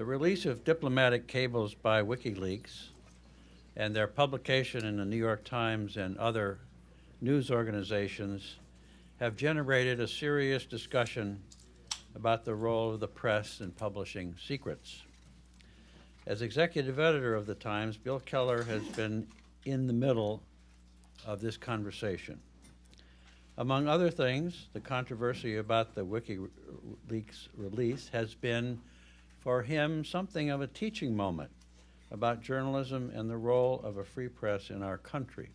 The release of diplomatic cables by WikiLeaks and their publication in the New York Times and other news organizations have generated a serious discussion about the role of the press in publishing secrets. As executive editor of the Times, Bill Keller has been in the middle of this conversation. Among other things, the controversy about the WikiLeaks release has been, for him, something of a teaching moment about journalism and the role of a free press in our country.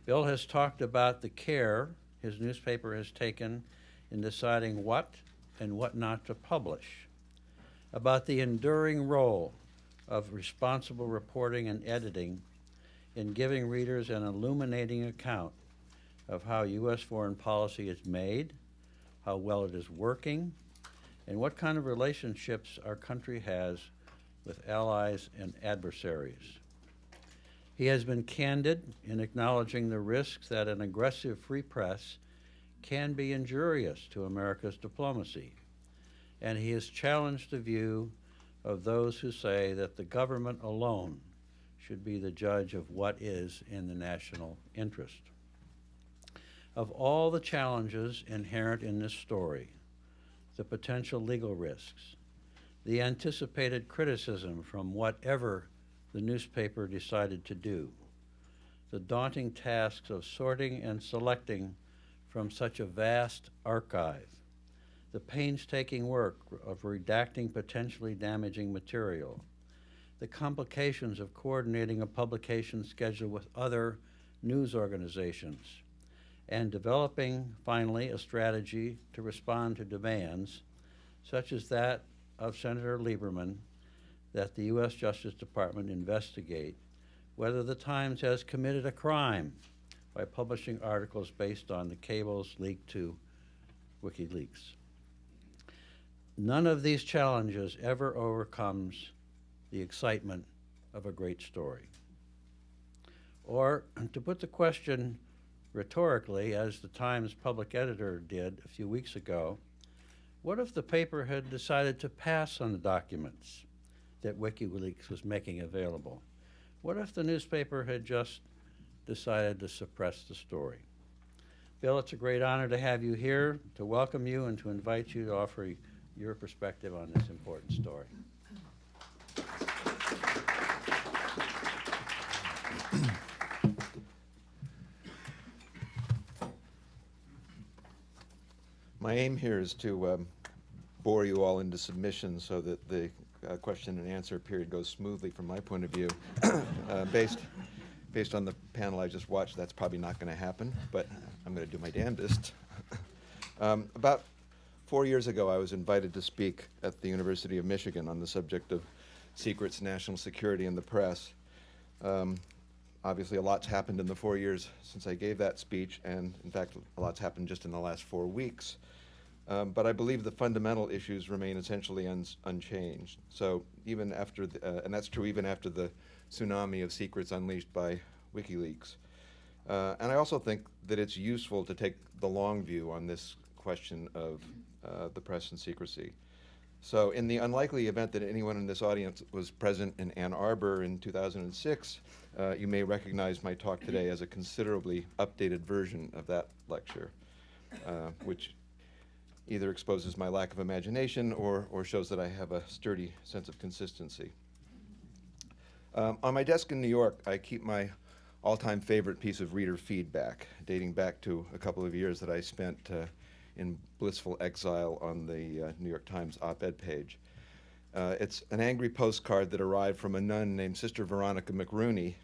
Bill has talked about the care his newspaper has taken in deciding what and what not to publish, about the enduring role of responsible reporting and editing in giving readers an illuminating account of how U.S. foreign policy is made, how well it is working, and what kind of relationships our country has with allies and adversaries. He has been candid in acknowledging the risks that an aggressive free press can be injurious to America's diplomacy, and he has challenged the view of those who say that the government alone should be the judge of what is in the national interest. Of all the challenges inherent in this story, the potential legal risks, the anticipated criticism from whatever the newspaper decided to do, the daunting tasks of sorting and selecting from such a vast archive, the painstaking work of redacting potentially damaging material, the complications of coordinating a publication schedule with other news organizations, and developing, finally, a strategy to respond to demands, such as that of Senator Lieberman, that the U.S. Justice Department investigate whether the Times has committed a crime by publishing articles based on the cables leaked to WikiLeaks. None of these challenges ever overcomes the excitement of a great story. Or, to put the question rhetorically, as the Times public editor did a few weeks ago, what if the paper had decided to pass on the documents that WikiLeaks was making available? What if the newspaper had just decided to suppress the story? Bill, it's a great honor to have you here, to welcome you, and to invite you to offer your perspective on this important story. My aim here is to bore you all into submission so that the question and answer period goes smoothly from my point of view. Based on the panel I just watched, that's probably not going to happen, but I'm going to do my damnedest. About 4 years ago, I was invited to speak at the University of Michigan on the subject of secrets, national security, and the press. Obviously, a lot's happened in the 4 years since I gave that speech, and in fact, a lot's happened just in the last 4 weeks. But I believe the fundamental issues remain essentially unchanged. So even after, and that's true even after the tsunami of secrets unleashed by WikiLeaks. And I also think that it's useful to take the long view on this question of the press and secrecy. So in the unlikely event that anyone in this audience was present in Ann Arbor in 2006, you may recognize my talk today as a considerably updated version of that lecture, which either exposes my lack of imagination or shows that I have a sturdy sense of consistency. On my desk in New York, I keep my all-time favorite piece of reader feedback, dating back to a couple of years that I spent in blissful exile on the New York Times op-ed page. It's an angry postcard that arrived from a nun named Sister Veronica McRooney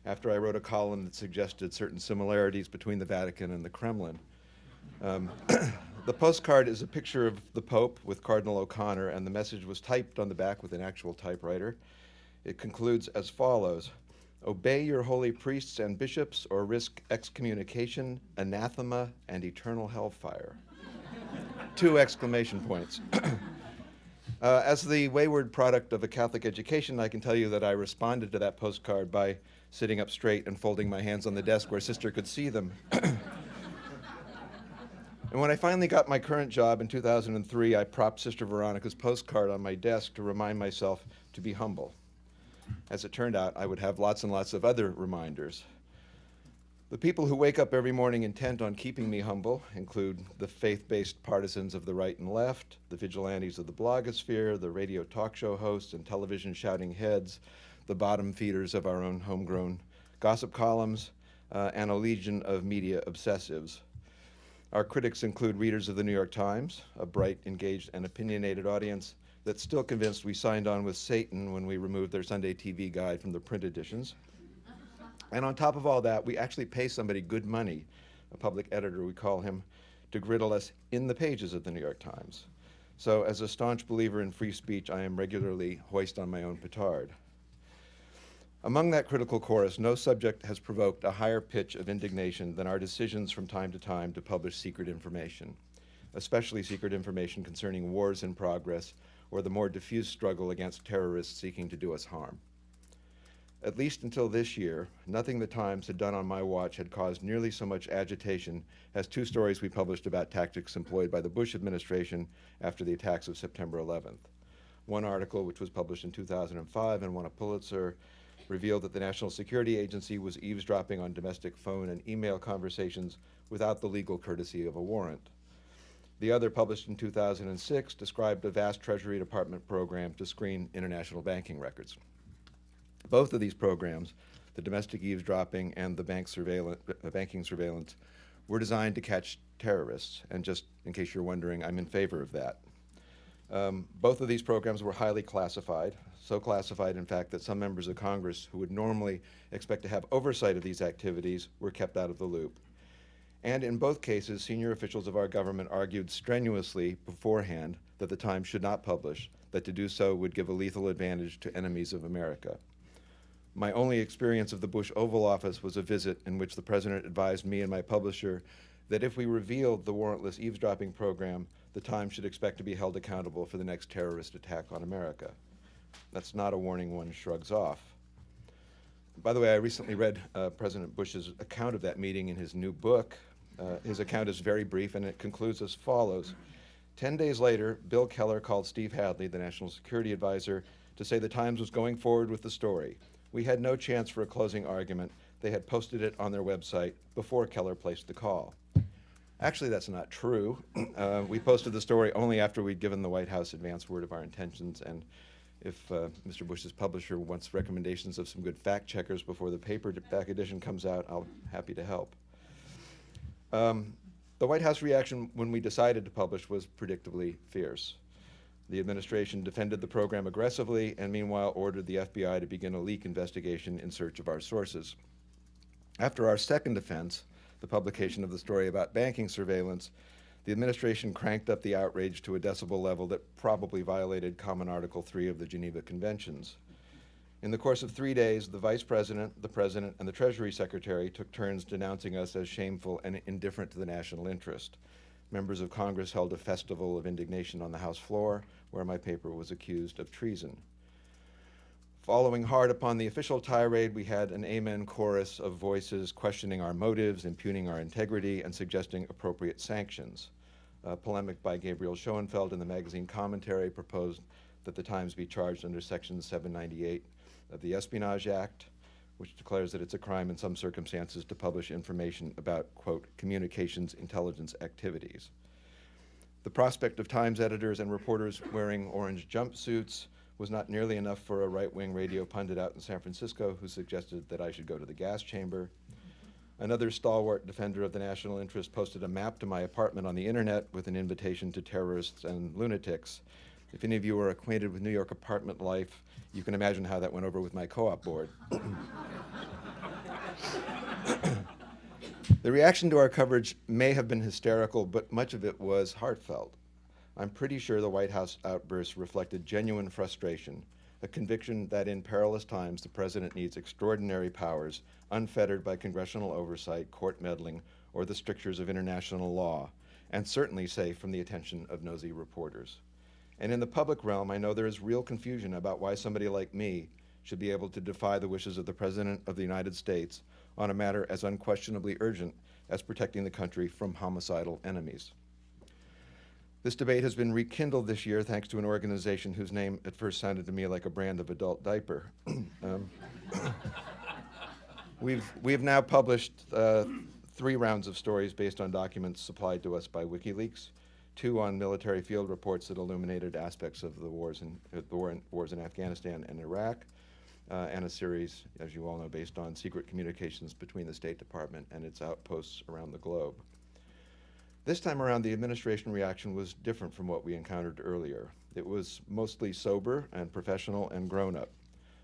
after I wrote a column that suggested certain similarities between the Vatican and the Kremlin. The postcard is a picture of the Pope with Cardinal O'Connor, and the message was typed on the back with an actual typewriter. It concludes as follows: "Obey your holy priests and bishops or risk excommunication, anathema, and eternal hellfire." 2 exclamation points. As the wayward product of a Catholic education, I can tell you that I responded to that postcard by sitting up straight and folding my hands on the desk where Sister could see them. And when I finally got my current job in 2003, I propped Sister Veronica's postcard on my desk to remind myself to be humble. As it turned out, I would have lots and lots of other reminders. The people who wake up every morning intent on keeping me humble include the faith-based partisans of the right and left, the vigilantes of the blogosphere, the radio talk show hosts and television shouting heads, the bottom feeders of our own homegrown gossip columns, and a legion of media obsessives. Our critics include readers of the New York Times, a bright, engaged, and opinionated audience that's still convinced we signed on with Satan when we removed their Sunday TV guide from the print editions. And on top of all that, we actually pay somebody good money, a public editor we call him, to griddle us in the pages of the New York Times. So as a staunch believer in free speech, I am regularly hoist on my own petard. Among that critical chorus, no subject has provoked a higher pitch of indignation than our decisions from time to publish secret information, especially secret information concerning wars in progress or the more diffuse struggle against terrorists seeking to do us harm. At least until this year, nothing the Times had done on my watch had caused nearly so much agitation as two stories we published about tactics employed by the Bush administration after the attacks of September 11th. One article, which was published in 2005 and won a Pulitzer, revealed that the National Security Agency was eavesdropping on domestic phone and email conversations without the legal courtesy of a warrant. The other, published in 2006, described a vast Treasury Department program to screen international banking records. Both of these programs, the domestic eavesdropping and the banking surveillance, were designed to catch terrorists. And just in case you're wondering, I'm in favor of that. Both of these programs were highly classified, so classified, in fact, that some members of Congress who would normally expect to have oversight of these activities were kept out of the loop. And in both cases, senior officials of our government argued strenuously beforehand that the Times should not publish, that to do so would give a lethal advantage to enemies of America. My only experience of the Bush Oval Office was a visit in which the president advised me and my publisher that if we revealed the warrantless eavesdropping program, the Times should expect to be held accountable for the next terrorist attack on America. That's not a warning one shrugs off. By the way, I recently read President Bush's account of that meeting in his new book. His account is very brief, and it concludes as follows. 10 days later, Bill Keller called Steve Hadley, the National Security Advisor, to say the Times was going forward with the story. We had no chance for a closing argument. They had posted it on their website before Keller placed the call. Actually, that's not true. We posted the story only after we'd given the White House advance word of our intentions, and if Mr. Bush's publisher wants recommendations of some good fact checkers before the paperback edition comes out, I'll be happy to help. The White House reaction when we decided to publish was predictably fierce. The administration defended the program aggressively and meanwhile ordered the FBI to begin a leak investigation in search of our sources. After our second offense, the publication of the story about banking surveillance, the administration cranked up the outrage to a decibel level that probably violated Common Article 3 of the Geneva Conventions. In the course of 3 days, the Vice President, the President, and the Treasury Secretary took turns denouncing us as shameful and indifferent to the national interest. Members of Congress held a festival of indignation on the House floor, where my paper was accused of treason. Following hard upon the official tirade, we had an amen chorus of voices questioning our motives, impugning our integrity, and suggesting appropriate sanctions. A polemic by Gabriel Schoenfeld in the magazine Commentary proposed that the Times be charged under Section 798 of the Espionage Act, which declares that it's a crime in some circumstances to publish information about, quote, communications intelligence activities. The prospect of Times editors and reporters wearing orange jumpsuits was not nearly enough for a right-wing radio pundit out in San Francisco who suggested that I should go to the gas chamber. Another stalwart defender of the national interest posted a map to my apartment on the internet with an invitation to terrorists and lunatics. If any of you are acquainted with New York apartment life, you can imagine how that went over with my co-op board. The reaction to our coverage may have been hysterical, but much of it was heartfelt. I'm pretty sure the White House outbursts reflected genuine frustration, a conviction that in perilous times the president needs extraordinary powers, unfettered by congressional oversight, court meddling, or the strictures of international law, and certainly safe from the attention of nosy reporters. And in the public realm, I know there is real confusion about why somebody like me should be able to defy the wishes of the President of the United States on a matter as unquestionably urgent as protecting the country from homicidal enemies. This debate has been rekindled this year thanks to an organization whose name at first sounded to me like a brand of adult diaper. We've now published 3 rounds of stories based on documents supplied to us by WikiLeaks, 2 on military field reports that illuminated aspects of the wars in Afghanistan and Iraq, and a series, as you all know, based on secret communications between the State Department and its outposts around the globe. This time around, the administration reaction was different from what we encountered earlier. It was mostly sober and professional and grown-up.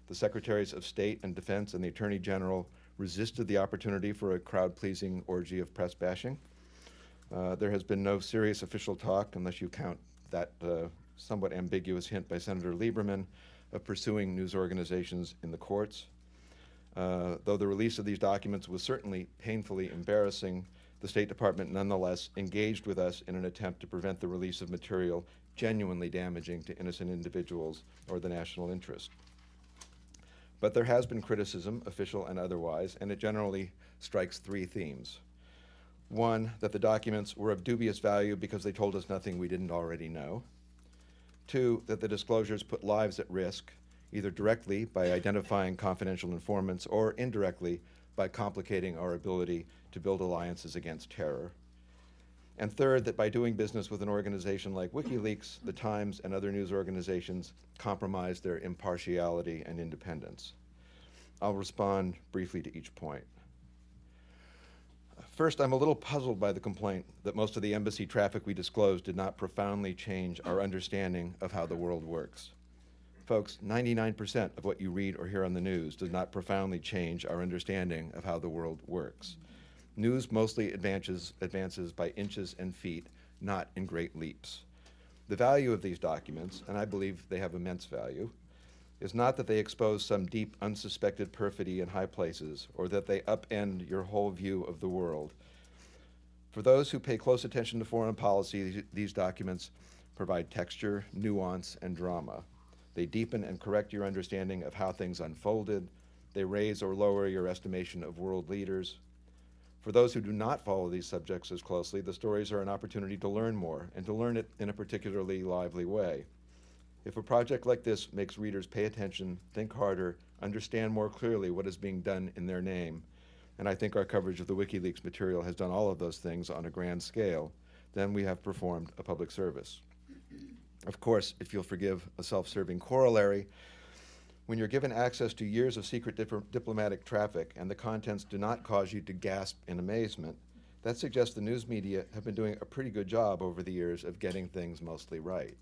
The Secretaries of State and Defense and the Attorney General resisted the opportunity for a crowd-pleasing orgy of press bashing. There has been no serious official talk, unless you count that somewhat ambiguous hint by Senator Lieberman of pursuing news organizations in the courts. Though the release of these documents was certainly painfully embarrassing, the State Department nonetheless engaged with us in an attempt to prevent the release of material genuinely damaging to innocent individuals or the national interest. But there has been criticism, official and otherwise, and it generally strikes 3 themes. 1, that the documents were of dubious value because they told us nothing we didn't already know. 2, that the disclosures put lives at risk, either directly by identifying confidential informants or indirectly by complicating our ability to build alliances against terror. And 3rd, that by doing business with an organization like WikiLeaks, the Times and other news organizations compromised their impartiality and independence. I'll respond briefly to each point. First, I'm a little puzzled by the complaint that most of the embassy traffic we disclosed did not profoundly change our understanding of how the world works. Folks, 99% of what you read or hear on the news does not profoundly change our understanding of how the world works. News mostly advances by inches and feet, not in great leaps. The value of these documents, and I believe they have immense value, is not that they expose some deep, unsuspected perfidy in high places, or that they upend your whole view of the world. For those who pay close attention to foreign policy, these documents provide texture, nuance, and drama. They deepen and correct your understanding of how things unfolded. They raise or lower your estimation of world leaders. For those who do not follow these subjects as closely, the stories are an opportunity to learn more, and to learn it in a particularly lively way. If a project like this makes readers pay attention, think harder, understand more clearly what is being done in their name, and I think our coverage of the WikiLeaks material has done all of those things on a grand scale, then we have performed a public service. Of course, if you'll forgive a self-serving corollary, when you're given access to years of secret diplomatic traffic and the contents do not cause you to gasp in amazement, that suggests the news media have been doing a pretty good job over the years of getting things mostly right.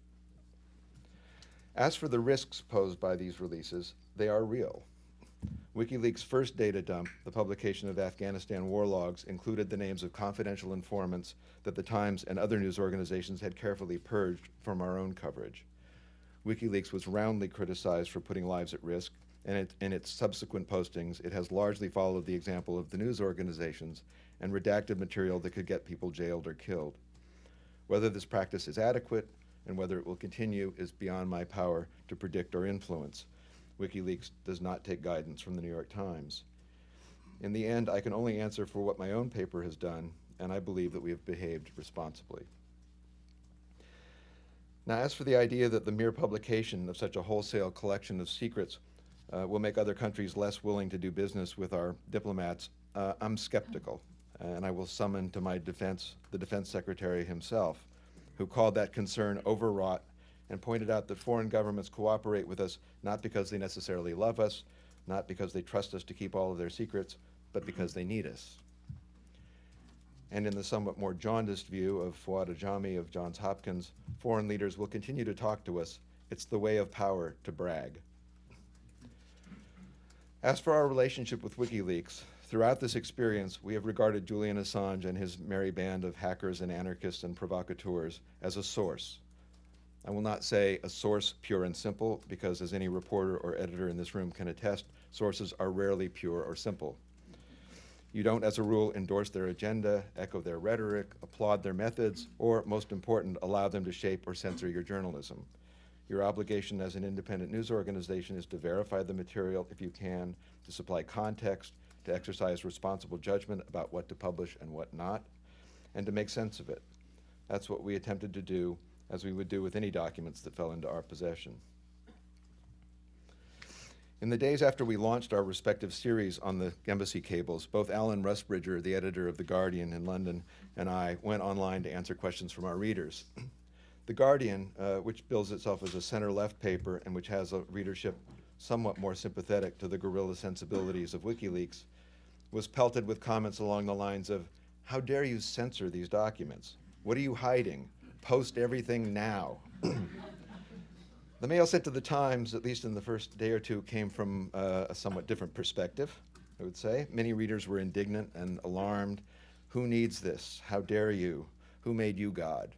As for the risks posed by these releases, they are real. WikiLeaks' first data dump, the publication of Afghanistan war logs, included the names of confidential informants that the Times and other news organizations had carefully purged from our own coverage. WikiLeaks was roundly criticized for putting lives at risk, and in its subsequent postings, it has largely followed the example of the news organizations and redacted material that could get people jailed or killed. Whether this practice is adequate and whether it will continue is beyond my power to predict or influence. WikiLeaks does not take guidance from the New York Times. In the end, I can only answer for what my own paper has done, and I believe that we have behaved responsibly. Now, as for the idea that the mere publication of such a wholesale collection of secrets will make other countries less willing to do business with our diplomats, I'm skeptical, and I will summon to my defense the Defense Secretary himself, who called that concern overwrought and pointed out that foreign governments cooperate with us not because they necessarily love us, not because they trust us to keep all of their secrets, but because they need us. And in the somewhat more jaundiced view of Fuad Ajami of Johns Hopkins, foreign leaders will continue to talk to us. It's the way of power to brag. As for our relationship with WikiLeaks, throughout this experience, we have regarded Julian Assange and his merry band of hackers and anarchists and provocateurs as a source. I will not say a source pure and simple, because as any reporter or editor in this room can attest, sources are rarely pure or simple. You don't, as a rule, endorse their agenda, echo their rhetoric, applaud their methods, or, most important, allow them to shape or censor your journalism. Your obligation as an independent news organization is to verify the material if you can, to supply context, to exercise responsible judgment about what to publish and what not, and to make sense of it. That's what we attempted to do, as we would do with any documents that fell into our possession. In the days after we launched our respective series on the embassy cables, both Alan Rusbridger, the editor of The Guardian in London, and I went online to answer questions from our readers. The Guardian, which bills itself as a center-left paper and which has a readership somewhat more sympathetic to the guerrilla sensibilities of WikiLeaks, was pelted with comments along the lines of, "How dare you censor these documents? What are you hiding? Post everything now." The mail sent to the Times, at least in the first day or two, came from a somewhat different perspective, I would say. Many readers were indignant and alarmed. Who needs this? How dare you? Who made you God?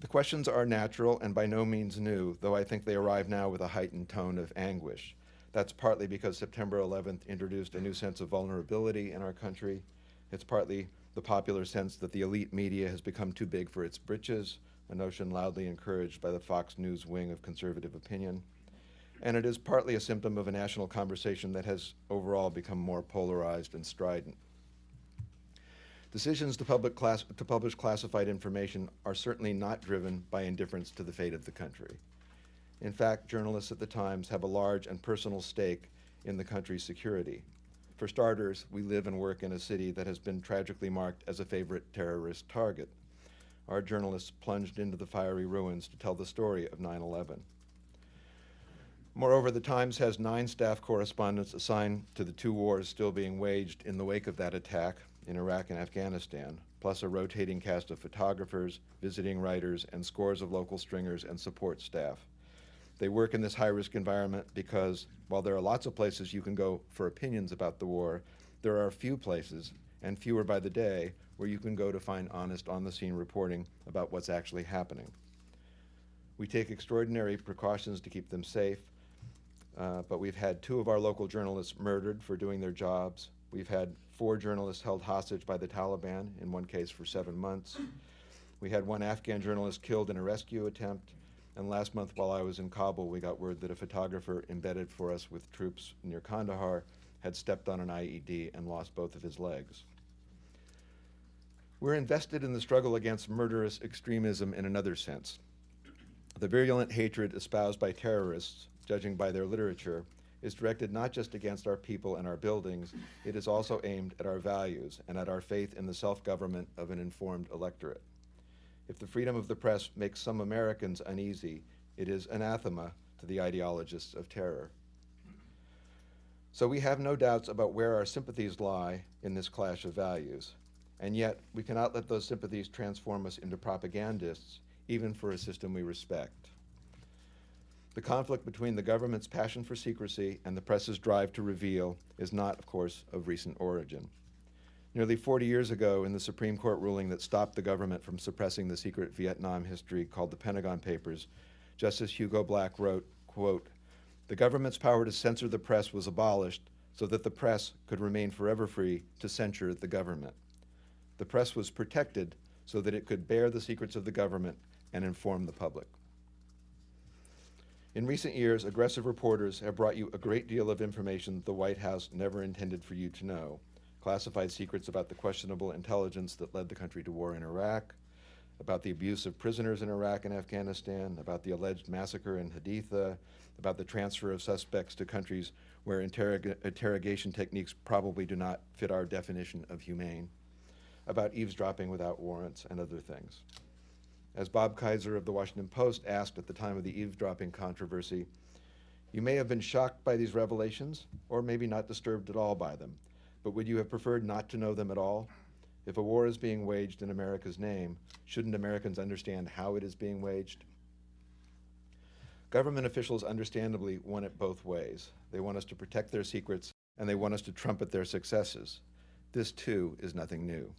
The questions are natural and by no means new, though I think they arrive now with a heightened tone of anguish. That's partly because September 11th introduced a new sense of vulnerability in our country. It's partly the popular sense that the elite media has become too big for its britches, a notion loudly encouraged by the Fox News wing of conservative opinion. And it is partly a symptom of a national conversation that has overall become more polarized and strident. Decisions to publish classified information are certainly not driven by indifference to the fate of the country. In fact, journalists at the Times have a large and personal stake in the country's security. For starters, we live and work in a city that has been tragically marked as a favorite terrorist target. Our journalists plunged into the fiery ruins to tell the story of 9/11. Moreover, the Times has 9 staff correspondents assigned to the 2 wars still being waged in the wake of that attack in Iraq and Afghanistan, plus a rotating cast of photographers, visiting writers, and scores of local stringers and support staff. They work in this high-risk environment because, while there are lots of places you can go for opinions about the war, there are few places, and fewer by the day, where you can go to find honest, on-the-scene reporting about what's actually happening. We take extraordinary precautions to keep them safe, but we've had 2 of our local journalists murdered for doing their jobs. We've had 4 journalists held hostage by the Taliban, in one case for 7 months. We had 1 Afghan journalist killed in a rescue attempt, and last month while I was in Kabul, we got word that a photographer embedded for us with troops near Kandahar had stepped on an IED and lost both of his legs. We're invested in the struggle against murderous extremism in another sense. The virulent hatred espoused by terrorists, judging by their literature, is directed not just against our people and our buildings, it is also aimed at our values and at our faith in the self-government of an informed electorate. If the freedom of the press makes some Americans uneasy, it is anathema to the ideologists of terror. So we have no doubts about where our sympathies lie in this clash of values. And yet, we cannot let those sympathies transform us into propagandists, even for a system we respect. The conflict between the government's passion for secrecy and the press's drive to reveal is not, of course, of recent origin. Nearly 40 years ago, in the Supreme Court ruling that stopped the government from suppressing the secret Vietnam history called the Pentagon Papers, Justice Hugo Black wrote, quote, "The government's power to censor the press was abolished so that the press could remain forever free to censure the government. The press was protected so that it could bear the secrets of the government and inform the public." In recent years, aggressive reporters have brought you a great deal of information the White House never intended for you to know. Classified secrets about the questionable intelligence that led the country to war in Iraq, about the abuse of prisoners in Iraq and Afghanistan, about the alleged massacre in Haditha, about the transfer of suspects to countries where interrogation techniques probably do not fit our definition of humane, about eavesdropping without warrants, and other things. As Bob Kaiser of the Washington Post asked at the time of the eavesdropping controversy, "You may have been shocked by these revelations, or maybe not disturbed at all by them, but would you have preferred not to know them at all? If a war is being waged in America's name, shouldn't Americans understand how it is being waged?" Government officials understandably want it both ways. They want us to protect their secrets, and they want us to trumpet their successes. This, too, is nothing new.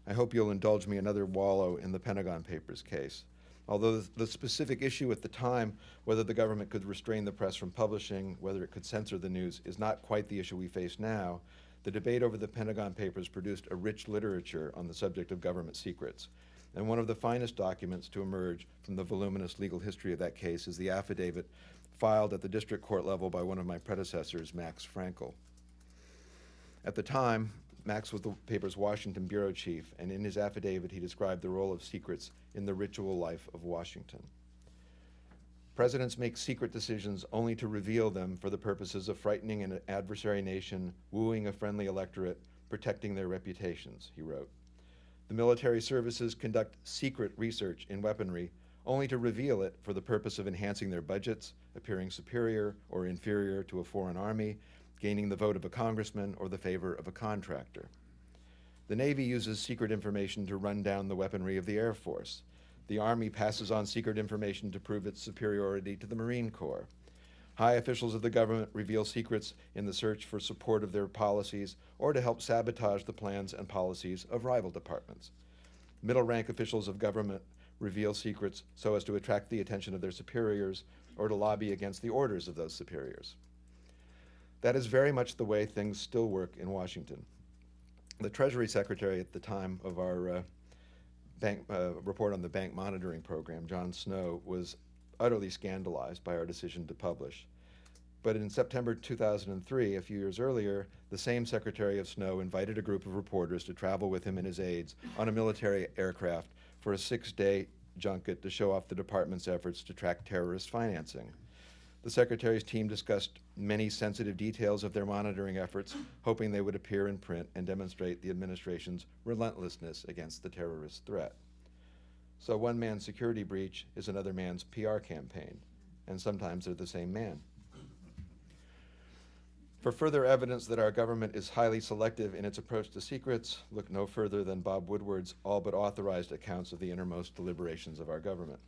I hope you'll indulge me another wallow in the Pentagon Papers case. Although the specific issue at the time, whether the government could restrain the press from publishing, whether it could censor the news, is not quite the issue we face now, the debate over the Pentagon Papers produced a rich literature on the subject of government secrets. And one of the finest documents to emerge from the voluminous legal history of that case is the affidavit filed at the district court level by one of my predecessors, Max Frankel. At the time, Max was the paper's Washington bureau chief, and in his affidavit he described the role of secrets in the ritual life of Washington. Presidents make secret decisions only to reveal them for the purposes of frightening an adversary nation, wooing a friendly electorate, protecting their reputations, he wrote. The military services conduct secret research in weaponry only to reveal it for the purpose of enhancing their budgets, appearing superior or inferior to a foreign army, gaining the vote of a congressman or the favor of a contractor. The Navy uses secret information to run down the weaponry of the Air Force. The Army passes on secret information to prove its superiority to the Marine Corps. High officials of the government reveal secrets in the search for support of their policies or to help sabotage the plans and policies of rival departments. Middle-rank officials of government reveal secrets so as to attract the attention of their superiors or to lobby against the orders of those superiors. That is very much the way things still work in Washington. The Treasury Secretary at the time of our report on the bank monitoring program, John Snow, was utterly scandalized by our decision to publish. But in September 2003, a few years earlier, the same Secretary of Snow invited a group of reporters to travel with him and his aides on a military aircraft for a 6-day junket to show off the department's efforts to track terrorist financing. The Secretary's team discussed many sensitive details of their monitoring efforts, hoping they would appear in print and demonstrate the administration's relentlessness against the terrorist threat. So one man's security breach is another man's PR campaign, and sometimes they're the same man. For further evidence that our government is highly selective in its approach to secrets, look no further than Bob Woodward's all but authorized accounts of the innermost deliberations of our government.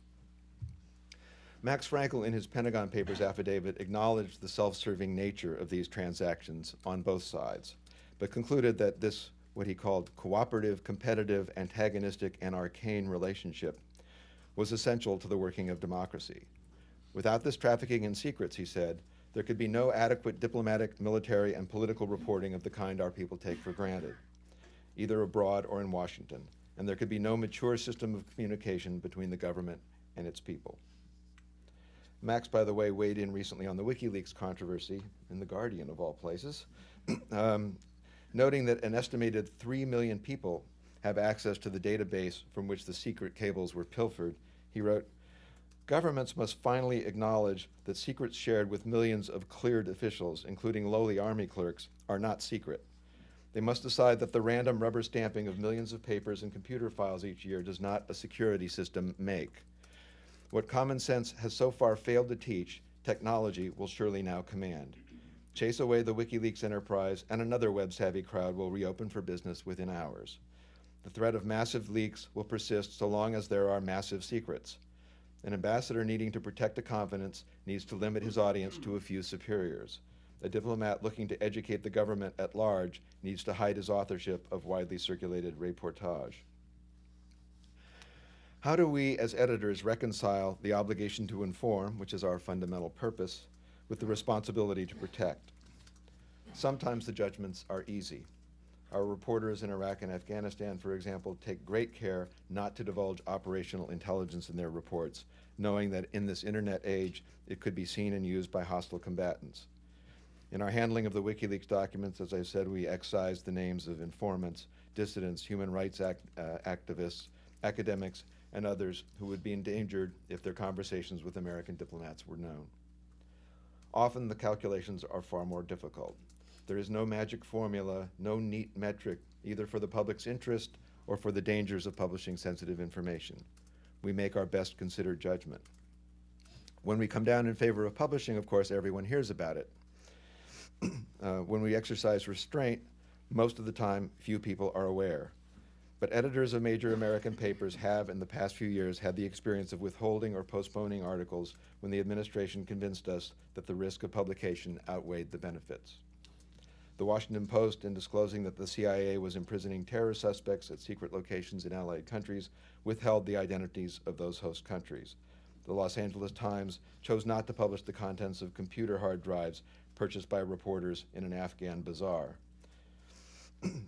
Max Frankel, in his Pentagon Papers affidavit, acknowledged the self-serving nature of these transactions on both sides, but concluded that this, what he called cooperative, competitive, antagonistic, and arcane relationship was essential to the working of democracy. Without this trafficking in secrets, he said, there could be no adequate diplomatic, military, and political reporting of the kind our people take for granted, either abroad or in Washington, and there could be no mature system of communication between the government and its people. Max, by the way, weighed in recently on the WikiLeaks controversy, in The Guardian of all places, noting that an estimated 3 million people have access to the database from which the secret cables were pilfered. He wrote, "Governments must finally acknowledge that secrets shared with millions of cleared officials, including lowly Army clerks, are not secret. They must decide that the random rubber stamping of millions of papers and computer files each year does not a security system make. What common sense has so far failed to teach, technology will surely now command. Chase away the WikiLeaks enterprise, and another web-savvy crowd will reopen for business within hours. The threat of massive leaks will persist so long as there are massive secrets. An ambassador needing to protect a confidence needs to limit his audience to a few superiors. A diplomat looking to educate the government at large needs to hide his authorship of widely circulated reportage." How do we as editors reconcile the obligation to inform, which is our fundamental purpose, with the responsibility to protect? Sometimes the judgments are easy. Our reporters in Iraq and Afghanistan, for example, take great care not to divulge operational intelligence in their reports, knowing that in this internet age, it could be seen and used by hostile combatants. In our handling of the WikiLeaks documents, as I said, we excised the names of informants, dissidents, human rights activists, academics, and others who would be endangered if their conversations with American diplomats were known. Often the calculations are far more difficult. There is no magic formula, no neat metric, either for the public's interest or for the dangers of publishing sensitive information. We make our best considered judgment. When we come down in favor of publishing, of course, everyone hears about it. When we exercise restraint, most of the time, few people are aware. But editors of major American papers have, in the past few years, had the experience of withholding or postponing articles when the administration convinced us that the risk of publication outweighed the benefits. The Washington Post, in disclosing that the CIA was imprisoning terror suspects at secret locations in allied countries, withheld the identities of those host countries. The Los Angeles Times chose not to publish the contents of computer hard drives purchased by reporters in an Afghan bazaar.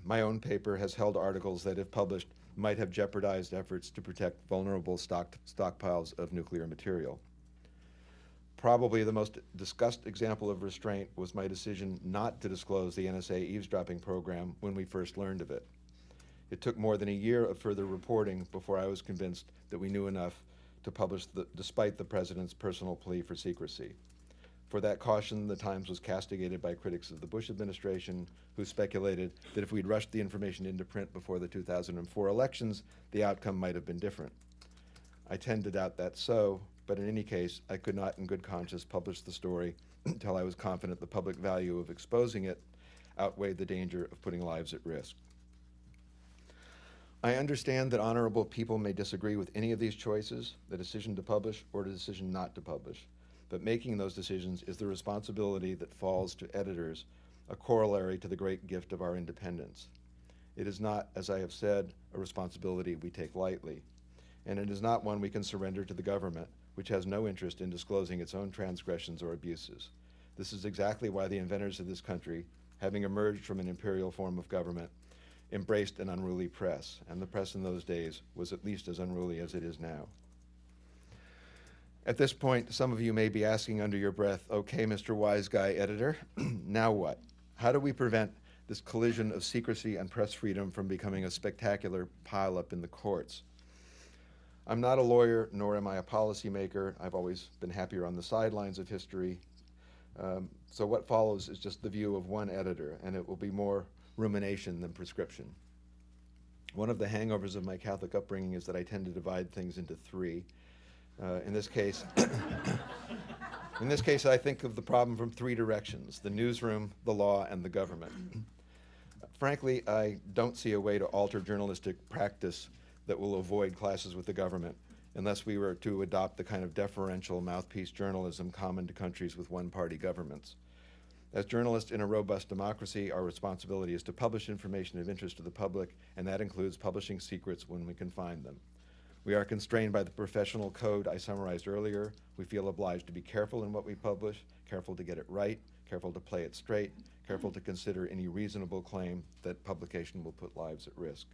My own paper has held articles that, if published, might have jeopardized efforts to protect vulnerable stockpiles of nuclear material. Probably the most discussed example of restraint was my decision not to disclose the NSA eavesdropping program when we first learned of it. It took more than a year of further reporting before I was convinced that we knew enough to publish despite the president's personal plea for secrecy. For that caution, the Times was castigated by critics of the Bush administration, who speculated that if we'd rushed the information into print before the 2004 elections, the outcome might have been different. I tend to doubt that's so, but in any case, I could not in good conscience publish the story until I was confident the public value of exposing it outweighed the danger of putting lives at risk. I understand that honorable people may disagree with any of these choices, the decision to publish or the decision not to publish, but making those decisions is the responsibility that falls to editors, a corollary to the great gift of our independence. It is not, as I have said, a responsibility we take lightly, and it is not one we can surrender to the government, which has no interest in disclosing its own transgressions or abuses. This is exactly why the inventors of this country, having emerged from an imperial form of government, embraced an unruly press, and the press in those days was at least as unruly as it is now. At this point, some of you may be asking under your breath, okay, Mr. Wise Guy editor, now what? How do we prevent this collision of secrecy and press freedom from becoming a spectacular pileup in the courts? I'm not a lawyer, nor am I a policymaker. I've always been happier on the sidelines of history. So what follows is just the view of one editor, and it will be more rumination than prescription. One of the hangovers of my Catholic upbringing is that I tend to divide things into three. In this case, I think of the problem from three directions: the newsroom, the law, and the government. Frankly, I don't see a way to alter journalistic practice that will avoid clashes with the government unless we were to adopt the kind of deferential mouthpiece journalism common to countries with one-party governments. As journalists in a robust democracy, our responsibility is to publish information of interest to the public, and that includes publishing secrets when we can find them. We are constrained by the professional code I summarized earlier. We feel obliged to be careful in what we publish, careful to get it right, careful to play it straight, careful to consider any reasonable claim that publication will put lives at risk.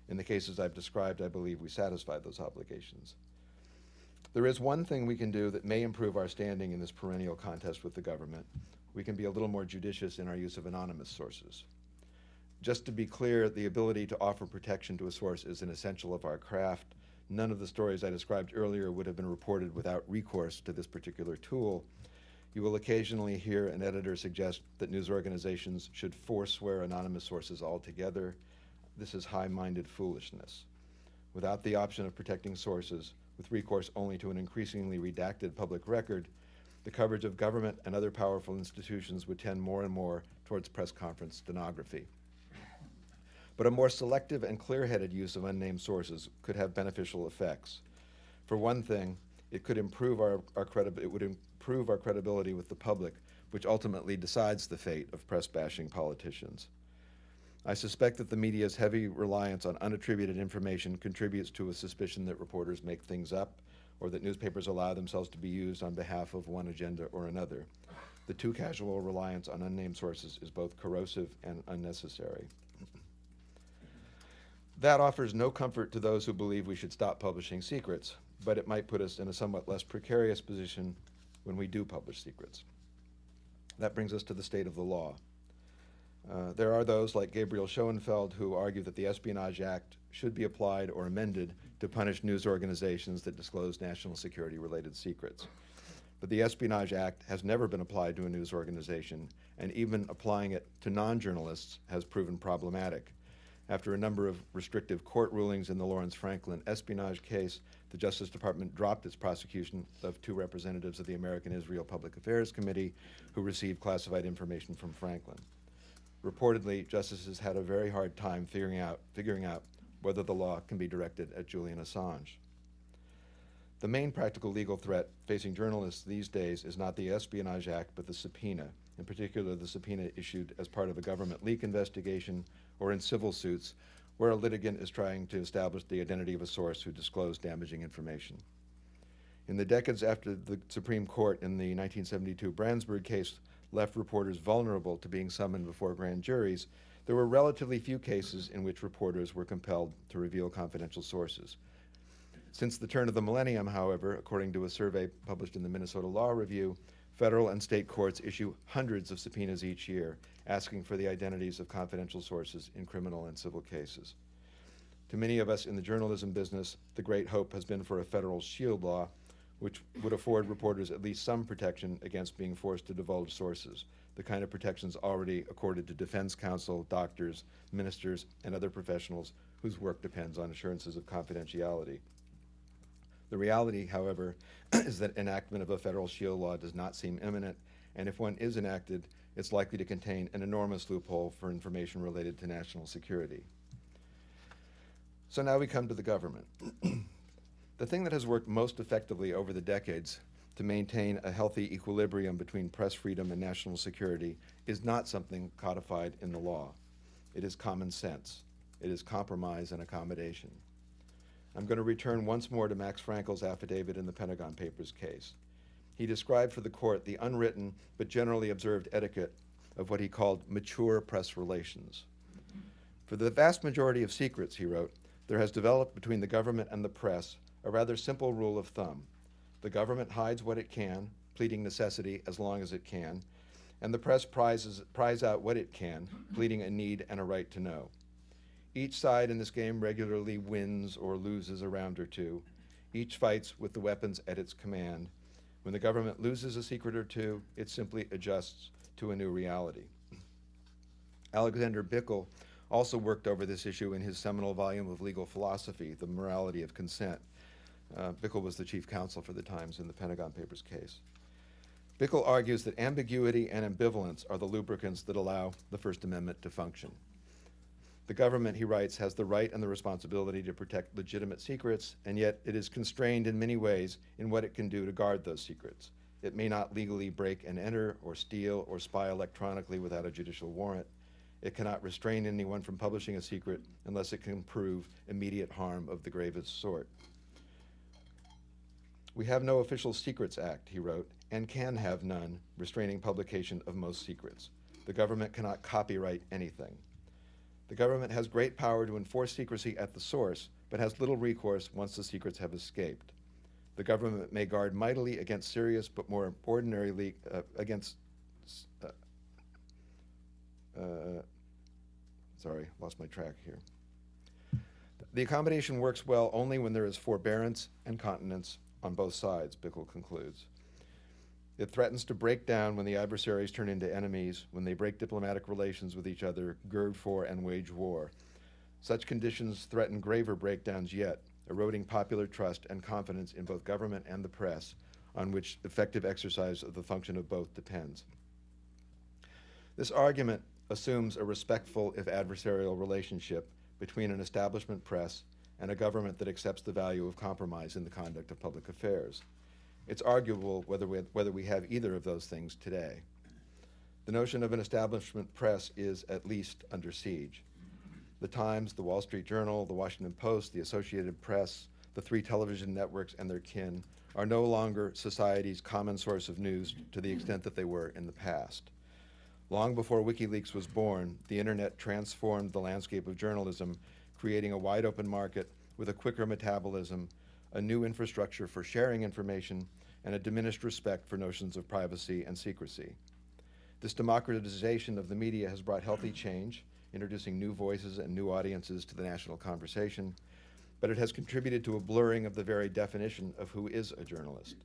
In the cases I've described, I believe we satisfy those obligations. There is one thing we can do that may improve our standing in this perennial contest with the government. We can be a little more judicious in our use of anonymous sources. Just to be clear, the ability to offer protection to a source is an essential of our craft. None of the stories I described earlier would have been reported without recourse to this particular tool. You will occasionally hear an editor suggest that news organizations should forswear anonymous sources altogether. This is high-minded foolishness. Without the option of protecting sources, with recourse only to an increasingly redacted public record, the coverage of government and other powerful institutions would tend more and more towards press conference stenography. But a more selective and clear-headed use of unnamed sources could have beneficial effects. For one thing, it would improve our credibility with the public, which ultimately decides the fate of press-bashing politicians. I suspect that the media's heavy reliance on unattributed information contributes to a suspicion that reporters make things up, or that newspapers allow themselves to be used on behalf of one agenda or another. The too casual reliance on unnamed sources is both corrosive and unnecessary. That offers no comfort to those who believe we should stop publishing secrets, but it might put us in a somewhat less precarious position when we do publish secrets. That brings us to the state of the law. There are those like Gabriel Schoenfeld who argue that the Espionage Act should be applied or amended to punish news organizations that disclose national security-related secrets. But the Espionage Act has never been applied to a news organization, and even applying it to non-journalists has proven problematic. After a number of restrictive court rulings in the Lawrence Franklin espionage case, the Justice Department dropped its prosecution of two representatives of the American Israel Public Affairs Committee who received classified information from Franklin. Reportedly, justices had a very hard time figuring out whether the law can be directed at Julian Assange. The main practical legal threat facing journalists these days is not the Espionage Act, but the subpoena, in particular the subpoena issued as part of a government leak investigation or in civil suits where a litigant is trying to establish the identity of a source who disclosed damaging information. In the decades after the Supreme Court in the 1972 Brandsburg case left reporters vulnerable to being summoned before grand juries, there were relatively few cases in which reporters were compelled to reveal confidential sources. Since the turn of the millennium, however, according to a survey published in the Minnesota Law Review, federal and state courts issue hundreds of subpoenas each year, asking for the identities of confidential sources in criminal and civil cases. To many of us in the journalism business, the great hope has been for a federal shield law, which would afford reporters at least some protection against being forced to divulge sources, the kind of protections already accorded to defense counsel, doctors, ministers, and other professionals whose work depends on assurances of confidentiality. The reality, however, is that enactment of a federal shield law does not seem imminent, and if one is enacted, it's likely to contain an enormous loophole for information related to national security. So now we come to the government. The thing that has worked most effectively over the decades to maintain a healthy equilibrium between press freedom and national security is not something codified in the law. It is common sense. It is compromise and accommodation. I'm going to return once more to Max Frankel's affidavit in the Pentagon Papers case. He described for the court the unwritten but generally observed etiquette of what he called mature press relations. For the vast majority of secrets, he wrote, there has developed between the government and the press a rather simple rule of thumb. The government hides what it can, pleading necessity as long as it can, and the press pries out what it can, pleading a need and a right to know. Each side in this game regularly wins or loses a round or two. Each fights with the weapons at its command. When the government loses a secret or two, it simply adjusts to a new reality. Alexander Bickel also worked over this issue in his seminal volume of legal philosophy, The Morality of Consent. Bickel was the chief counsel for the Times in the Pentagon Papers case. Bickel argues that ambiguity and ambivalence are the lubricants that allow the First Amendment to function. The government, he writes, has the right and the responsibility to protect legitimate secrets, and yet it is constrained in many ways in what it can do to guard those secrets. It may not legally break and enter, or steal, or spy electronically without a judicial warrant. It cannot restrain anyone from publishing a secret unless it can prove immediate harm of the gravest sort. We have no official Secrets Act, he wrote, and can have none restraining publication of most secrets. The government cannot copyright anything. The government has great power to enforce secrecy at the source, but has little recourse once the secrets have escaped. The government may guard mightily against serious but more ordinary sorry, lost my track here. The accommodation works well only when there is forbearance and continence on both sides, Bickel concludes. It threatens to break down when the adversaries turn into enemies, when they break diplomatic relations with each other, gird for and wage war. Such conditions threaten graver breakdowns yet, eroding popular trust and confidence in both government and the press, on which effective exercise of the function of both depends. This argument assumes a respectful, if adversarial, relationship between an establishment press and a government that accepts the value of compromise in the conduct of public affairs. It's arguable whether we have either of those things today. The notion of an establishment press is at least under siege. The Times, the Wall Street Journal, the Washington Post, the Associated Press, the 3 television networks and their kin are no longer society's common source of news to the extent that they were in the past. Long before WikiLeaks was born, the internet transformed the landscape of journalism, creating a wide open market with a quicker metabolism, a new infrastructure for sharing information, and a diminished respect for notions of privacy and secrecy. This democratization of the media has brought healthy change, introducing new voices and new audiences to the national conversation, but it has contributed to a blurring of the very definition of who is a journalist.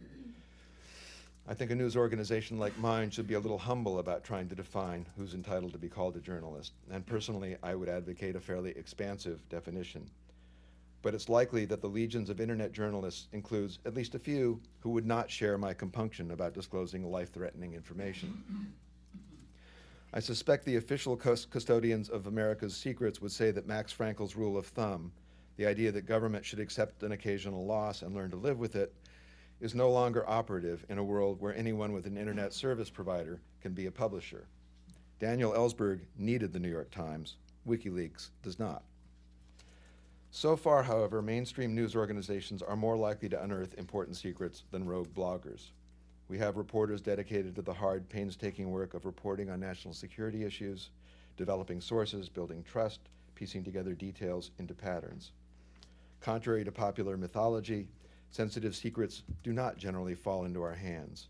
I think a news organization like mine should be a little humble about trying to define who's entitled to be called a journalist, and personally, I would advocate a fairly expansive definition. But it's likely that the legions of internet journalists includes at least a few who would not share my compunction about disclosing life-threatening information. I suspect the official custodians of America's secrets would say that Max Frankel's rule of thumb, the idea that government should accept an occasional loss and learn to live with it, is no longer operative in a world where anyone with an internet service provider can be a publisher. Daniel Ellsberg needed the New York Times. WikiLeaks does not. So far, however, mainstream news organizations are more likely to unearth important secrets than rogue bloggers. We have reporters dedicated to the hard, painstaking work of reporting on national security issues, developing sources, building trust, piecing together details into patterns. Contrary to popular mythology, sensitive secrets do not generally fall into our hands.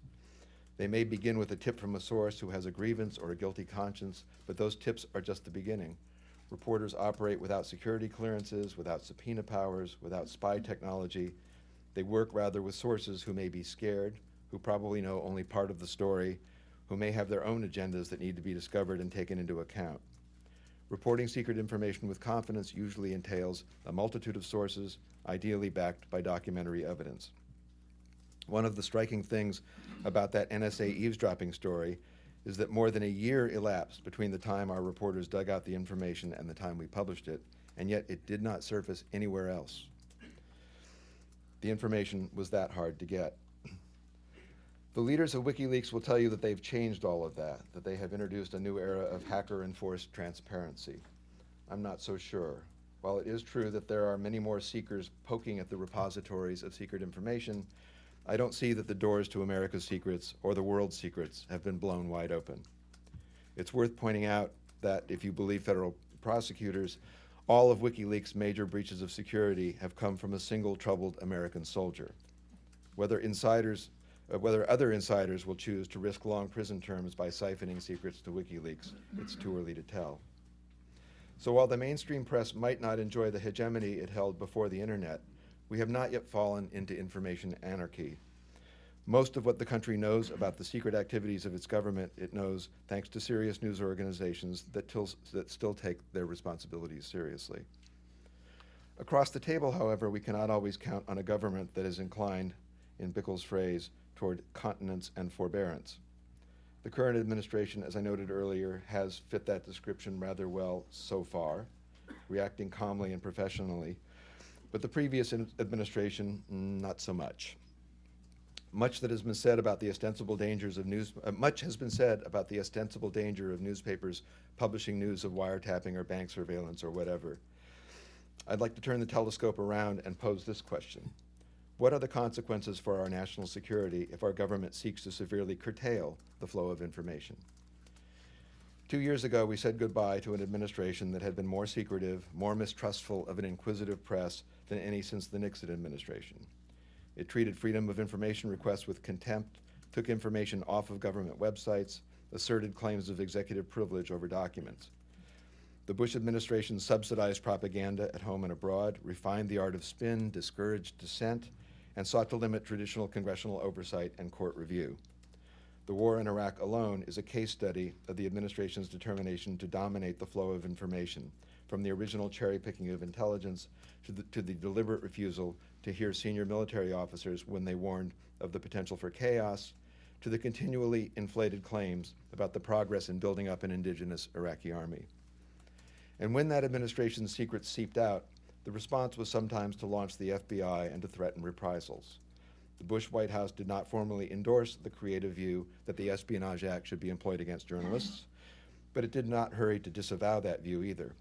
They may begin with a tip from a source who has a grievance or a guilty conscience, but those tips are just the beginning. Reporters operate without security clearances, without subpoena powers, without spy technology. They work rather with sources who may be scared, who probably know only part of the story, who may have their own agendas that need to be discovered and taken into account. Reporting secret information with confidence usually entails a multitude of sources, ideally backed by documentary evidence. One of the striking things about that NSA eavesdropping story is that more than a year elapsed between the time our reporters dug out the information and the time we published it, and yet it did not surface anywhere else. The information was that hard to get. The leaders of WikiLeaks will tell you that they've changed all of that they have introduced a new era of hacker-enforced transparency. I'm not so sure. While it is true that there are many more seekers poking at the repositories of secret information, I don't see that the doors to America's secrets or the world's secrets have been blown wide open. It's worth pointing out that if you believe federal prosecutors, all of WikiLeaks' major breaches of security have come from a single troubled American soldier. Whether other insiders will choose to risk long prison terms by siphoning secrets to WikiLeaks, it's too early to tell. So while the mainstream press might not enjoy the hegemony it held before the internet, we have not yet fallen into information anarchy. Most of what the country knows about the secret activities of its government, it knows thanks to serious news organizations that still take their responsibilities seriously. Across the table, however, we cannot always count on a government that is inclined, in Bickle's phrase, toward continence and forbearance. The current administration, as I noted earlier, has fit that description rather well so far, reacting calmly and professionally, but the previous administration, not so much. Much has been said about the ostensible danger of newspapers publishing news of wiretapping or bank surveillance or whatever. I'd like to turn the telescope around and pose this question. What are the consequences for our national security if our government seeks to severely curtail the flow of information? 2 years ago, we said goodbye to an administration that had been more secretive, more mistrustful of an inquisitive press than any since the Nixon administration. It treated freedom of information requests with contempt, took information off of government websites, asserted claims of executive privilege over documents. The Bush administration subsidized propaganda at home and abroad, refined the art of spin, discouraged dissent, and sought to limit traditional congressional oversight and court review. The war in Iraq alone is a case study of the administration's determination to dominate the flow of information, from the original cherry-picking of intelligence to the deliberate refusal to hear senior military officers when they warned of the potential for chaos, to the continually inflated claims about the progress in building up an indigenous Iraqi army. And when that administration's secrets seeped out, the response was sometimes to launch the FBI and to threaten reprisals. The Bush White House did not formally endorse the creative view that the Espionage Act should be employed against journalists, but it did not hurry to disavow that view either.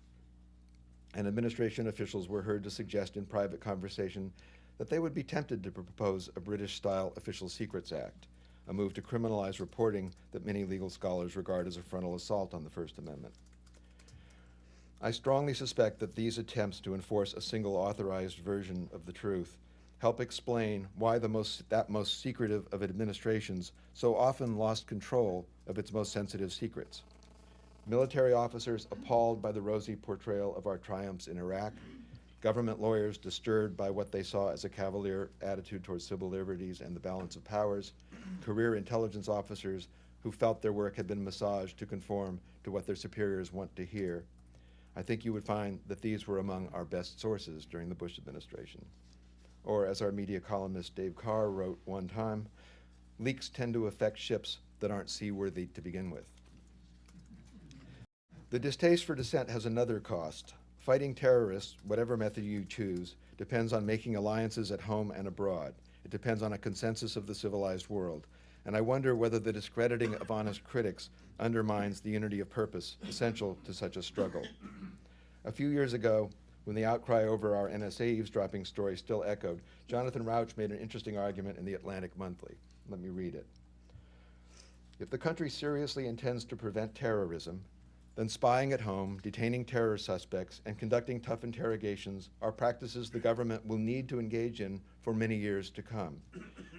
And administration officials were heard to suggest in private conversation that they would be tempted to propose a British-style Official Secrets Act, a move to criminalize reporting that many legal scholars regard as a frontal assault on the First Amendment. I strongly suspect that these attempts to enforce a single authorized version of the truth help explain why that most secretive of administrations so often lost control of its most sensitive secrets. Military officers appalled by the rosy portrayal of our triumphs in Iraq, government lawyers disturbed by what they saw as a cavalier attitude towards civil liberties and the balance of powers, career intelligence officers who felt their work had been massaged to conform to what their superiors want to hear. I think you would find that these were among our best sources during the Bush administration. Or, as our media columnist Dave Carr wrote one time, leaks tend to affect ships that aren't seaworthy to begin with. The distaste for dissent has another cost. Fighting terrorists, whatever method you choose, depends on making alliances at home and abroad. It depends on a consensus of the civilized world. And I wonder whether the discrediting of honest critics undermines the unity of purpose essential to such a struggle. A few years ago, when the outcry over our NSA eavesdropping story still echoed, Jonathan Rauch made an interesting argument in the Atlantic Monthly. Let me read it. If the country seriously intends to prevent terrorism, then spying at home, detaining terror suspects, and conducting tough interrogations are practices the government will need to engage in for many years to come.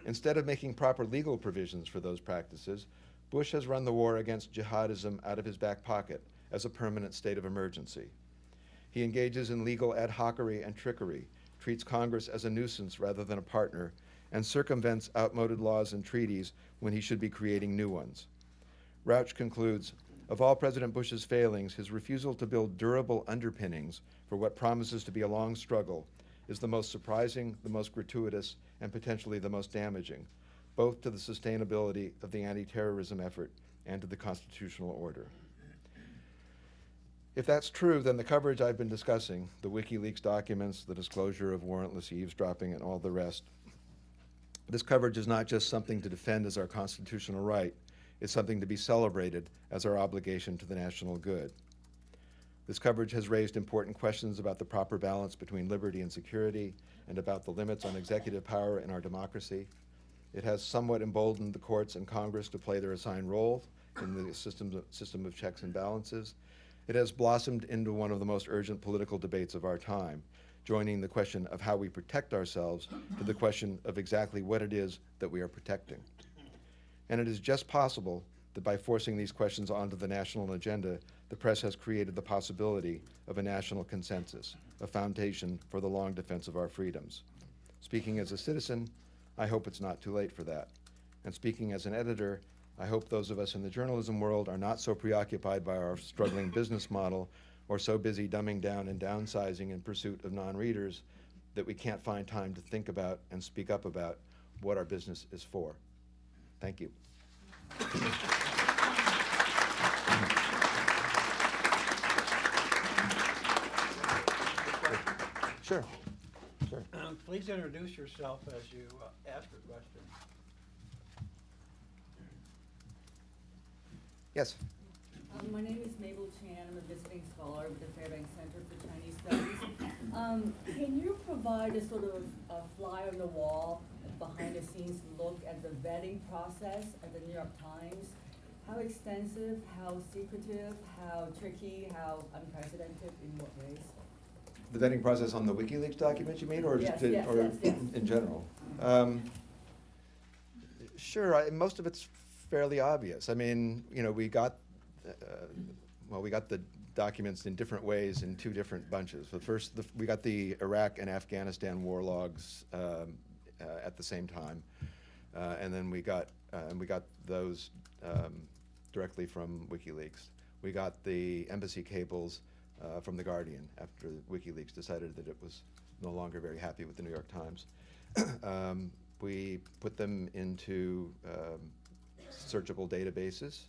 Instead of making proper legal provisions for those practices, Bush has run the war against jihadism out of his back pocket as a permanent state of emergency. He engages in legal ad hocery and trickery, treats Congress as a nuisance rather than a partner, and circumvents outmoded laws and treaties when he should be creating new ones. Rauch concludes, of all President Bush's failings, his refusal to build durable underpinnings for what promises to be a long struggle is the most surprising, the most gratuitous, and potentially the most damaging, both to the sustainability of the anti-terrorism effort and to the constitutional order. If that's true, then the coverage I've been discussing, the WikiLeaks documents, the disclosure of warrantless eavesdropping, and all the rest, this coverage is not just something to defend as our constitutional right, it's something to be celebrated as our obligation to the national good. This coverage has raised important questions about the proper balance between liberty and security and about the limits on executive power in our democracy. It has somewhat emboldened the courts and Congress to play their assigned role in the system of checks and balances. It has blossomed into one of the most urgent political debates of our time, joining the question of how we protect ourselves to the question of exactly what it is that we are protecting. And it is just possible that by forcing these questions onto the national agenda, the press has created the possibility of a national consensus, a foundation for the long defense of our freedoms. Speaking as a citizen, I hope it's not too late for that. And speaking as an editor, I hope those of us in the journalism world are not so preoccupied by our struggling business model or so busy dumbing down and downsizing in pursuit of non-readers that we can't find time to think about and speak up about what our business is for. Thank you. Sure. Sure. Please introduce yourself as you ask your question. Yes. My name is Mabel Chan. I'm a visiting scholar with the Fairbanks Center for Chinese Studies. Can you provide a sort of a fly on the wall, behind the scenes look at the vetting process at the New York Times? How extensive, how secretive, how tricky, how unprecedented, in what ways? The vetting process on the WikiLeaks document, you mean, or Yes, just yes, or yes, yes. in general? Sure. Most of it's fairly obvious. I mean, you know, we got the documents in different ways in two different bunches. The first, we got the Iraq and Afghanistan war logs at the same time, and then we got those directly from WikiLeaks. We got the embassy cables from The Guardian after WikiLeaks decided that it was no longer very happy with the New York Times. We put them into searchable databases.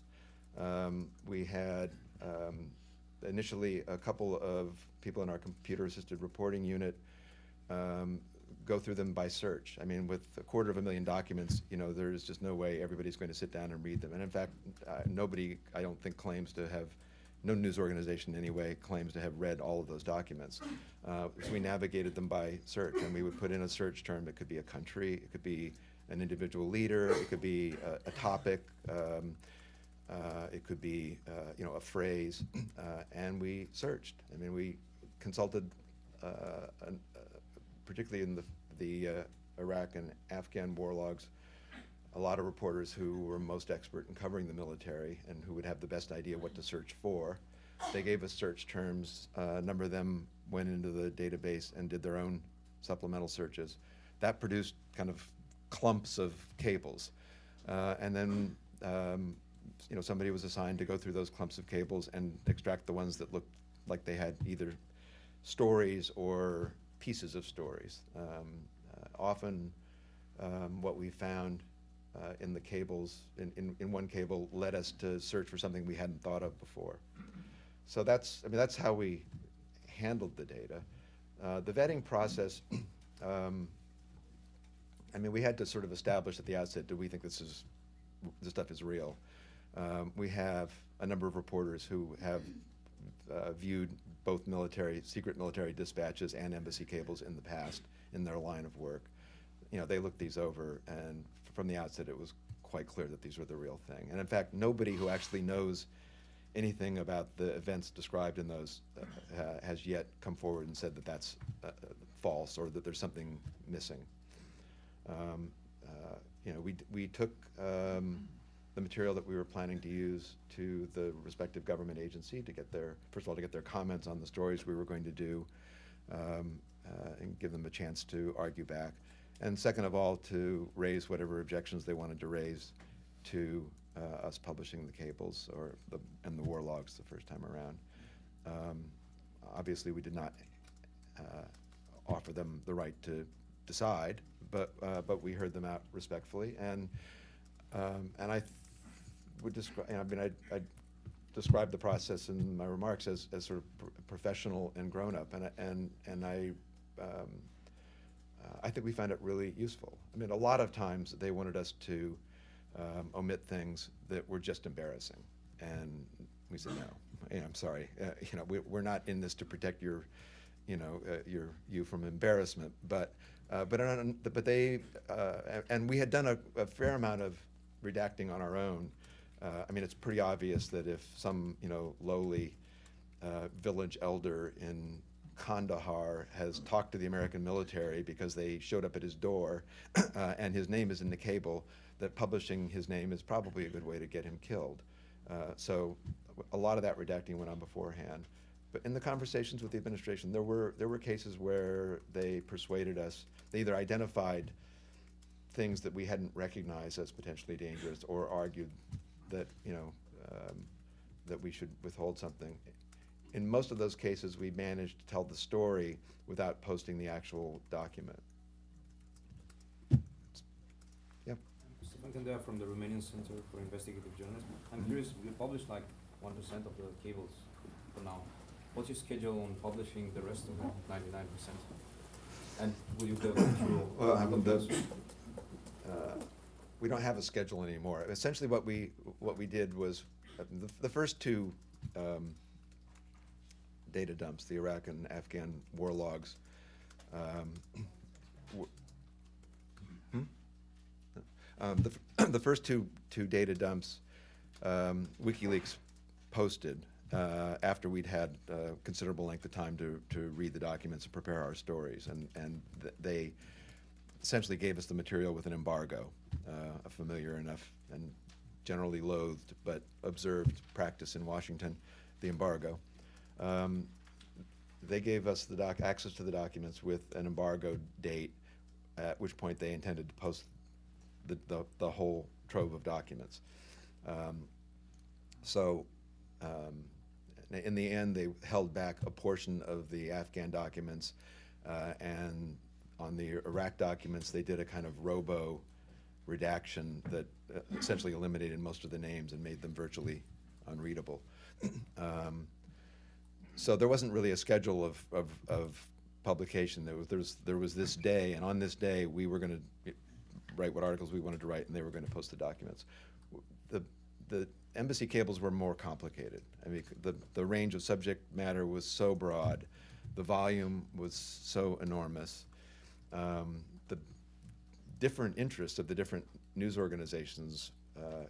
We had initially a couple of people in our computer-assisted reporting unit go through them by search. I mean, with 250,000 documents, you know, there's just no way everybody's going to sit down and read them. And in fact, nobody, I don't think, claims to have, no news organization anyway, claims to have read all of those documents. So we navigated them by search, and we would put in a search term. It could be a country, it could be an individual leader, it could be a topic, it could be you know, a phrase, and we searched. I mean, we consulted, particularly in the Iraq and Afghan war logs, a lot of reporters who were most expert in covering the military and who would have the best idea what to search for. They gave us search terms. A number of them went into the database and did their own supplemental searches. That produced kind of clumps of cables. And then you know, somebody was assigned to go through those clumps of cables and extract the ones that looked like they had either stories or pieces of stories. Often what we found in the cables, in one cable, led us to search for something we hadn't thought of before. So that's, I mean, that's how we handled the data. The vetting process, I mean, we had to sort of establish at the outset, do we think this stuff is real? We have a number of reporters who have viewed both secret military dispatches and embassy cables in the past in their line of work. You know, they looked these over, and from the outset it was quite clear that these were the real thing. And in fact, nobody who actually knows anything about the events described in those has yet come forward and said that that's false or that there's something missing. You know, we took the material that we were planning to use to the respective government agency to get their, first of all, to get their comments on the stories we were going to do, and give them a chance to argue back. And second of all, to raise whatever objections they wanted to raise to us publishing the cables and the war logs the first time around. Obviously, we did not offer them the right to decide, but we heard them out respectfully, and I would describe. I mean, I described the process in my remarks as sort of professional and grown up, and I think we found it really useful. I mean, a lot of times they wanted us to omit things that were just embarrassing, and we said no. I'm sorry. You know, we're not in this to protect you from embarrassment, but they and we had done a fair amount of redacting on our own. I mean, it's pretty obvious that if some lowly village elder in Kandahar has talked to the American military because they showed up at his door, and his name is in the cable, that publishing his name is probably a good way to get him killed. So a lot of that redacting went on beforehand. But in the conversations with the administration, there were cases where they persuaded us. They either identified things that we hadn't recognized as potentially dangerous, or argued that that we should withhold something. In most of those cases, we managed to tell the story without posting the actual document. Yep. Stefan Kandera from the Romanian Center for Investigative Journalism. I'm curious, you publish like 1% of the cables for now. What's your schedule on publishing the rest of the 99%? And will you go through? Well, we don't have a schedule anymore. Essentially, what we did was the first two data dumps, the Iraq and Afghan war logs. The first two data dumps, WikiLeaks posted after we'd had considerable length of time to read the documents and prepare our stories, and they essentially gave us the material with an embargo, a familiar enough and generally loathed but observed practice in Washington, the embargo. They gave us access to the documents with an embargo date, at which point they intended to post the whole trove of documents. In the end, they held back a portion of the Afghan documents, and on the Iraq documents, they did a kind of robo redaction that essentially eliminated most of the names and made them virtually unreadable. So there wasn't really a schedule of publication. There was this day, and on this day, we were going to write what articles we wanted to write, and they were going to post the documents. The embassy cables were more complicated. I mean, the range of subject matter was so broad, the volume was so enormous. The different interests of the different news organizations,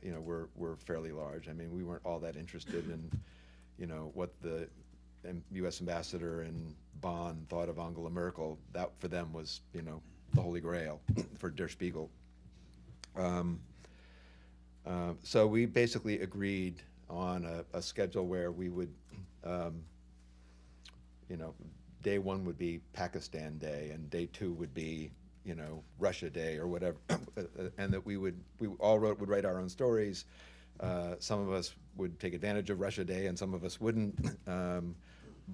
were fairly large. I mean, we weren't all that interested in, what the U.S. ambassador in Bonn thought of Angela Merkel. That for them was, the Holy Grail for Der Spiegel. So we basically agreed on a schedule where we would, day one would be Pakistan Day, and day two would be, Russia Day or whatever, and that we all would write our own stories. Some of us would take advantage of Russia Day, and some of us wouldn't.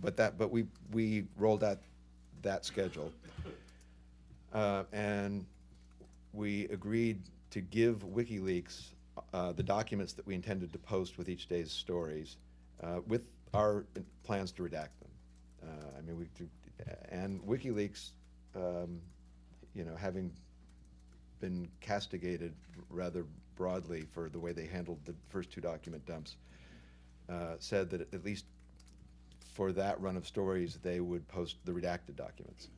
But we rolled out that schedule, and we agreed to give WikiLeaks the documents that we intended to post with each day's stories, with our plans to redact them. And WikiLeaks, having been castigated rather broadly for the way they handled the first two document dumps, said that at least for that run of stories, they would post the redacted documents.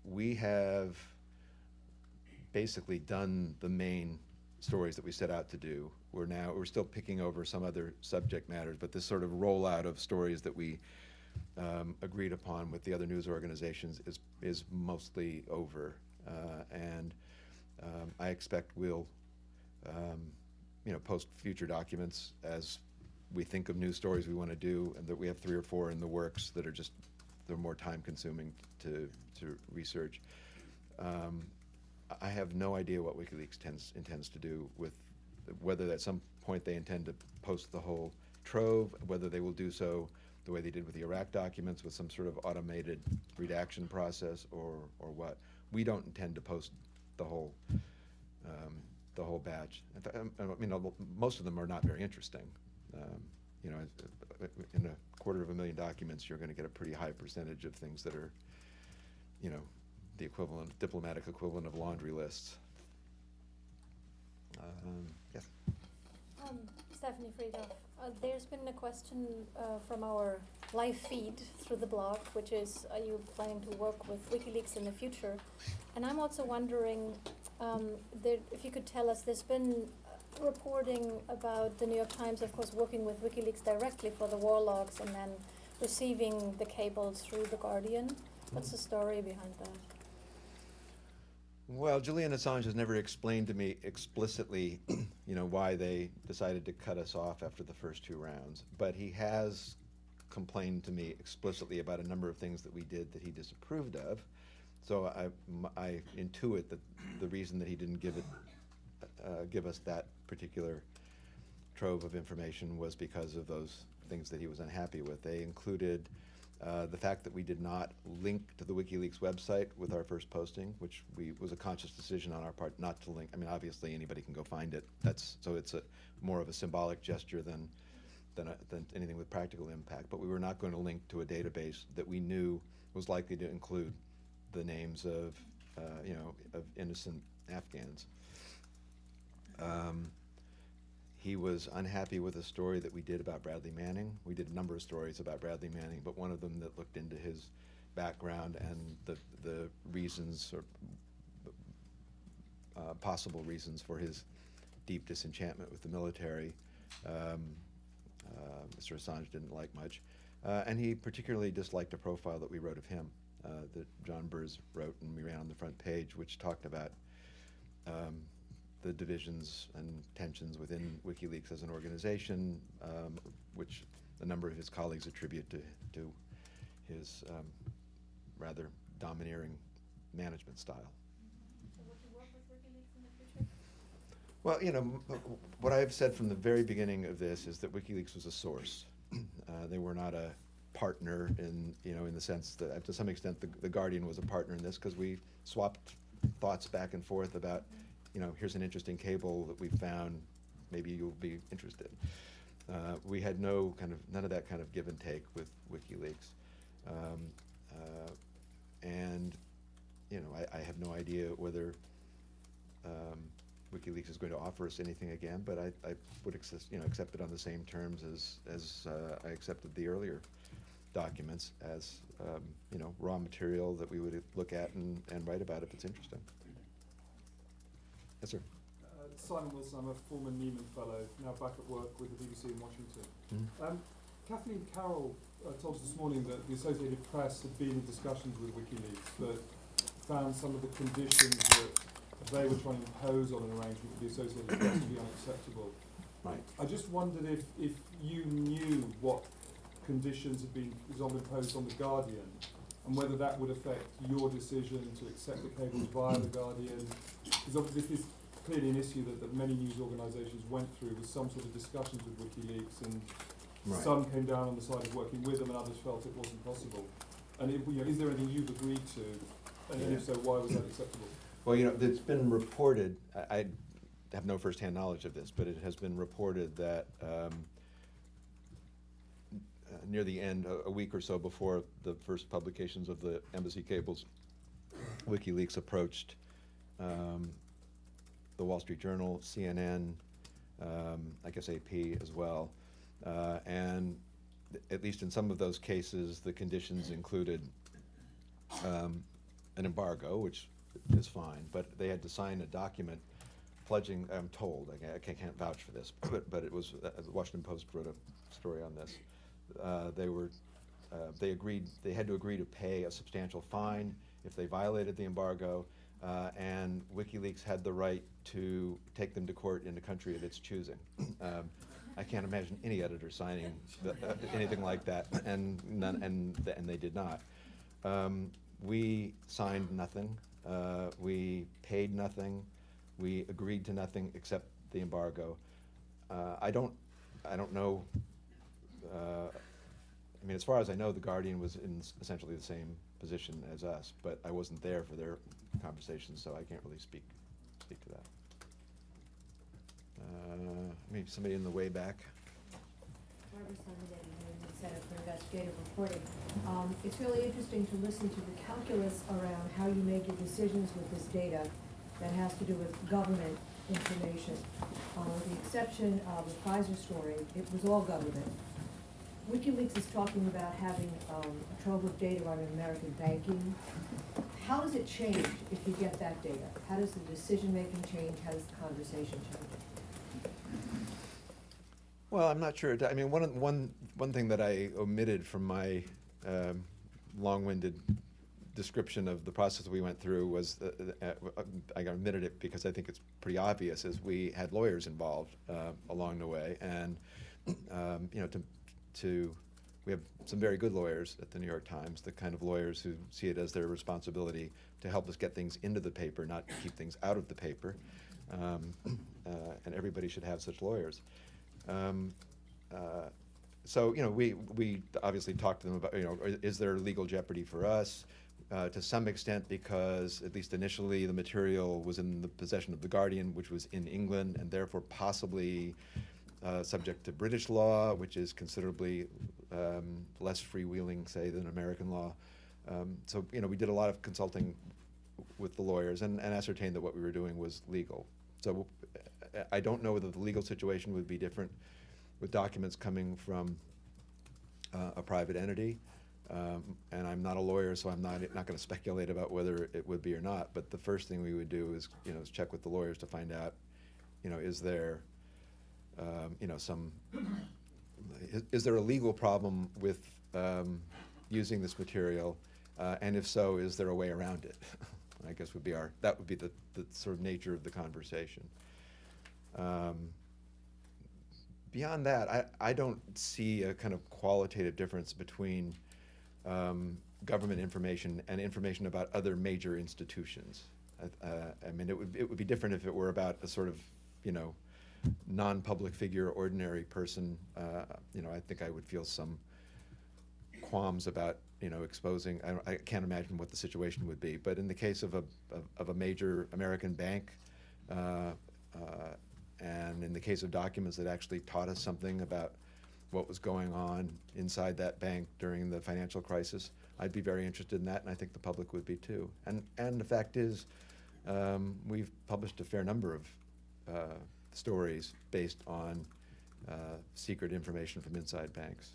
We have basically done the main stories that we set out to do. We're still picking over some other subject matters, but this sort of rollout of stories that we agreed upon with the other news organizations is mostly over, and I expect we'll post future documents as we think of new stories we want to do, and that we have 3 or 4 in the works that are they're more time consuming to research. I have no idea what WikiLeaks intends to do with whether at some point they intend to post the whole trove, whether they will do so the way they did with the Iraq documents with some sort of automated redaction process, or what. We don't intend to post the whole batch. Most of them are not very interesting. In 250,000 documents, you're going to get a pretty high percentage of things that are, the diplomatic equivalent of laundry lists. Yes. Stephanie Friedhoff, there's been a question from our live feed through the blog, which is, are you planning to work with WikiLeaks in the future? And I'm also wondering if you could tell us, there's been reporting about the New York Times, of course, working with WikiLeaks directly for the war logs and then receiving the cables through The Guardian. What's the story behind that? Well, Julian Assange has never explained to me explicitly, why they decided to cut us off after the first 2 rounds. But he has complained to me explicitly about a number of things that we did that he disapproved of. So I intuit that the reason that he didn't give us that particular trove of information was because of those things that he was unhappy with. They included the fact that we did not link to the WikiLeaks website with our first posting, which was a conscious decision on our part not to link. I mean, obviously anybody can go find it. So it's more of a symbolic gesture than anything with practical impact. But we were not going to link to a database that we knew was likely to include the names of innocent Afghans. He was unhappy with a story that we did about Bradley Manning. We did a number of stories about Bradley Manning, but one of them that looked into his background and the reasons or possible reasons for his deep disenchantment with the military. Mr. Assange didn't like much. And he particularly disliked a profile that we wrote of him, that John Burrs wrote and we ran on the front page, which talked about the divisions and tensions within WikiLeaks as an organization, which a number of his colleagues attribute to his rather domineering management style. So would you work with WikiLeaks in the future? Well, what I've said from the very beginning of this is that WikiLeaks was a source. They were not a partner in the sense that, to some extent, the Guardian was a partner in this, because we swapped thoughts back and forth about, here's an interesting cable that we found, maybe you'll be interested. We had none of that kind of give and take with WikiLeaks. And I have no idea whether WikiLeaks is going to offer us anything again, but I would accept it on the same terms as I accepted the earlier documents, as raw material that we would look at and write about if it's interesting. Yes, sir. Simon Wilson, I'm a former Nieman Fellow, now back at work with the BBC in Washington. Mm-hmm. Kathleen Carroll told us this morning that the Associated Press had been in discussions with WikiLeaks, but found some of the conditions that they were trying to impose on an arrangement with the Associated Press to be unacceptable. Right. I just wondered if you knew what conditions had been imposed on The Guardian, and whether that would affect your decision to accept the cables via The Guardian. Because obviously this is clearly an issue that many news organisations went through, with some sort of discussions with WikiLeaks, and Right. some came down on the side of working with them and others felt it wasn't possible. And is there anything you've agreed to, and if so, why was that acceptable? Well, it's been reported, I have no first-hand knowledge of this, but it has been reported that near the end, a week or so before the first publications of the embassy cables, WikiLeaks approached the Wall Street Journal, CNN, I guess AP as well, and at least in some of those cases, the conditions included an embargo, which is fine, but they had to sign a document pledging, I'm told, I can't vouch for this, but it was, the Washington Post wrote a story on this. They had to agree to pay a substantial fine if they violated the embargo, and WikiLeaks had the right to take them to court in a country of its choosing. I can't imagine any editor signing anything like that, and they did not. We signed nothing. We paid nothing. We agreed to nothing except the embargo. I don't know. I mean, as far as I know, the Guardian was in essentially the same position as us, but I wasn't there for their conversations, so I can't really speak to that. Maybe somebody in the way back. Barbara Simon, New Center for Investigative Reporting. It's really interesting to listen to the calculus around how you make your decisions with this data that has to do with government information. With the exception of the Pfizer story, it was all government. WikiLeaks is talking about having a trove of data on American banking. How does it change if you get that data? How does the decision-making change? How does the conversation change? Well, I'm not sure. I mean, one thing that I omitted from my long-winded description of the process that we went through was, I omitted it because I think it's pretty obvious, is we had lawyers involved along the way, and you know, we have some very good lawyers at the New York Times, the kind of lawyers who see it as their responsibility to help us get things into the paper, not keep things out of the paper, and everybody should have such lawyers. So, you know, we obviously talked to them about, you know, is there legal jeopardy for us? To some extent, because at least initially the material was in the possession of the Guardian, which was in England, and therefore possibly subject to British law, which is considerably less freewheeling, say, than American law. So, you know, we did a lot of consulting with the lawyers and ascertained that what we were doing was legal. So I don't know whether the legal situation would be different with documents coming from a private entity. And I'm not a lawyer, so I'm not going to speculate about whether it would be or not. But the first thing we would do is, you know, is check with the lawyers to find out, you know, is there, you know, is there a legal problem with using this material, and if so, is there a way around it? I guess that would be the sort of nature of the conversation. Beyond that, I don't see a kind of qualitative difference between government information and information about other major institutions. I mean, it would be different if it were about a sort of, you know, non-public figure, ordinary person. You know, I think I would feel some qualms about, you know, exposing. I can't imagine what the situation would be. But in the case of a major American bank, and in the case of documents that actually taught us something about what was going on inside that bank during the financial crisis, I'd be very interested in that, and I think the public would be too. And the fact is, we've published a fair number of stories based on secret information from inside banks.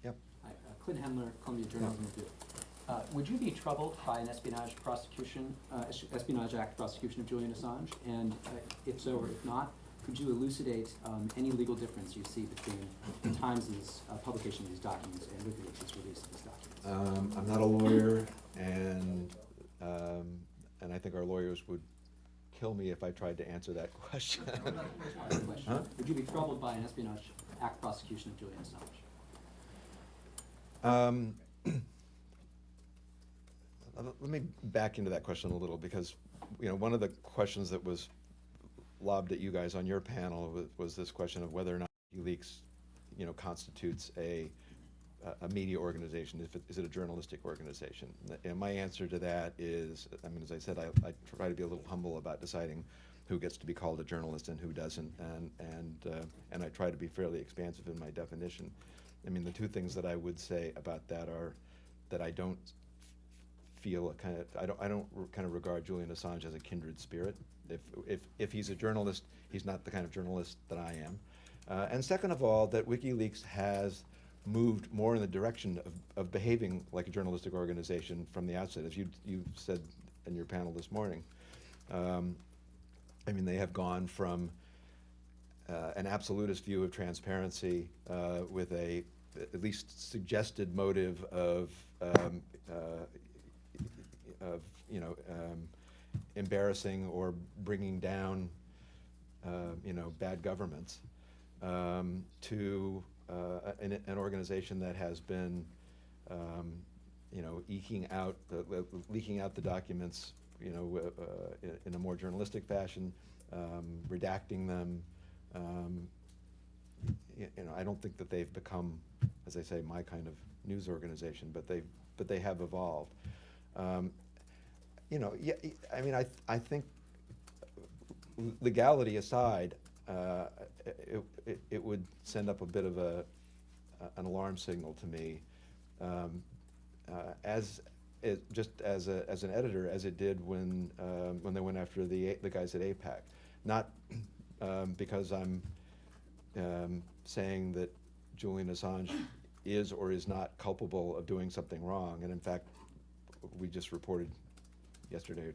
Yep. Hi, Clint Hemler, Columbia Journalism Review. Would you be troubled by an Espionage Act prosecution of Julian Assange? And if so or if not, could you elucidate any legal difference you see between the Times' publication of these documents and WikiLeaks' release of these documents? I'm not a lawyer, and I think our lawyers would kill me if I tried to answer that question. Huh? Would you be troubled by an Espionage Act prosecution of Julian Assange? Let me back into that question a little, because, you know, one of the questions that was lobbed at you guys on your panel was this question of whether or not WikiLeaks, you know, constitutes a media organization. Is it a journalistic organization? And my answer to that is, I mean, as I said, I try to be a little humble about deciding who gets to be called a journalist and who doesn't, and I try to be fairly expansive in my definition. I mean, the two things that I would say about that are that I don't feel I don't kind of regard Julian Assange as a kindred spirit. If he's a journalist, he's not the kind of journalist that I am. And second of all, that WikiLeaks has moved more in the direction of behaving like a journalistic organization from the outset. As you said in your panel this morning, I mean, they have gone from an absolutist view of transparency with a at least suggested motive of embarrassing or bringing down bad governments to an organization that has been leaking out the documents in a more journalistic fashion, redacting them. I don't think that they've become, as I say, my kind of news organization, but they have evolved. I think legality aside, it would send up a bit of an alarm signal to me, just as an editor, as it did when they went after the guys at AIPAC. Not because I'm saying that Julian Assange is or is not culpable of doing something wrong, and in fact, we just reported yesterday,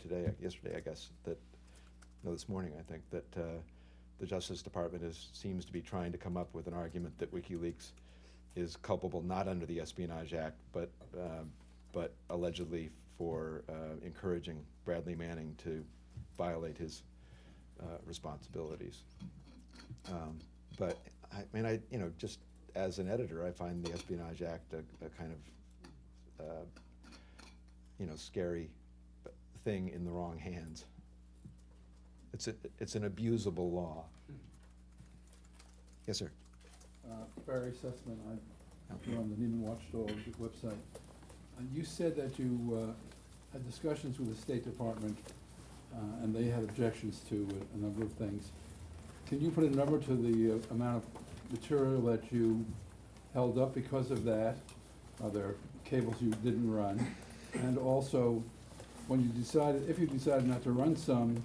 I guess, that this morning, I think, that the Justice Department seems to be trying to come up with an argument that WikiLeaks is culpable not under the Espionage Act, but allegedly for encouraging Bradley Manning to violate his responsibilities. But I mean, just as an editor, I find the Espionage Act a kind of scary thing in the wrong hands. It's an abusable law. Yes, sir. Barry Sussman, I'm on the Nieman Watchdog website. You said that you had discussions with the State Department and they had objections to a number of things. Can you put a number to the amount of material that you held up because of that? Are there cables you didn't run? And also, if you decided not to run some,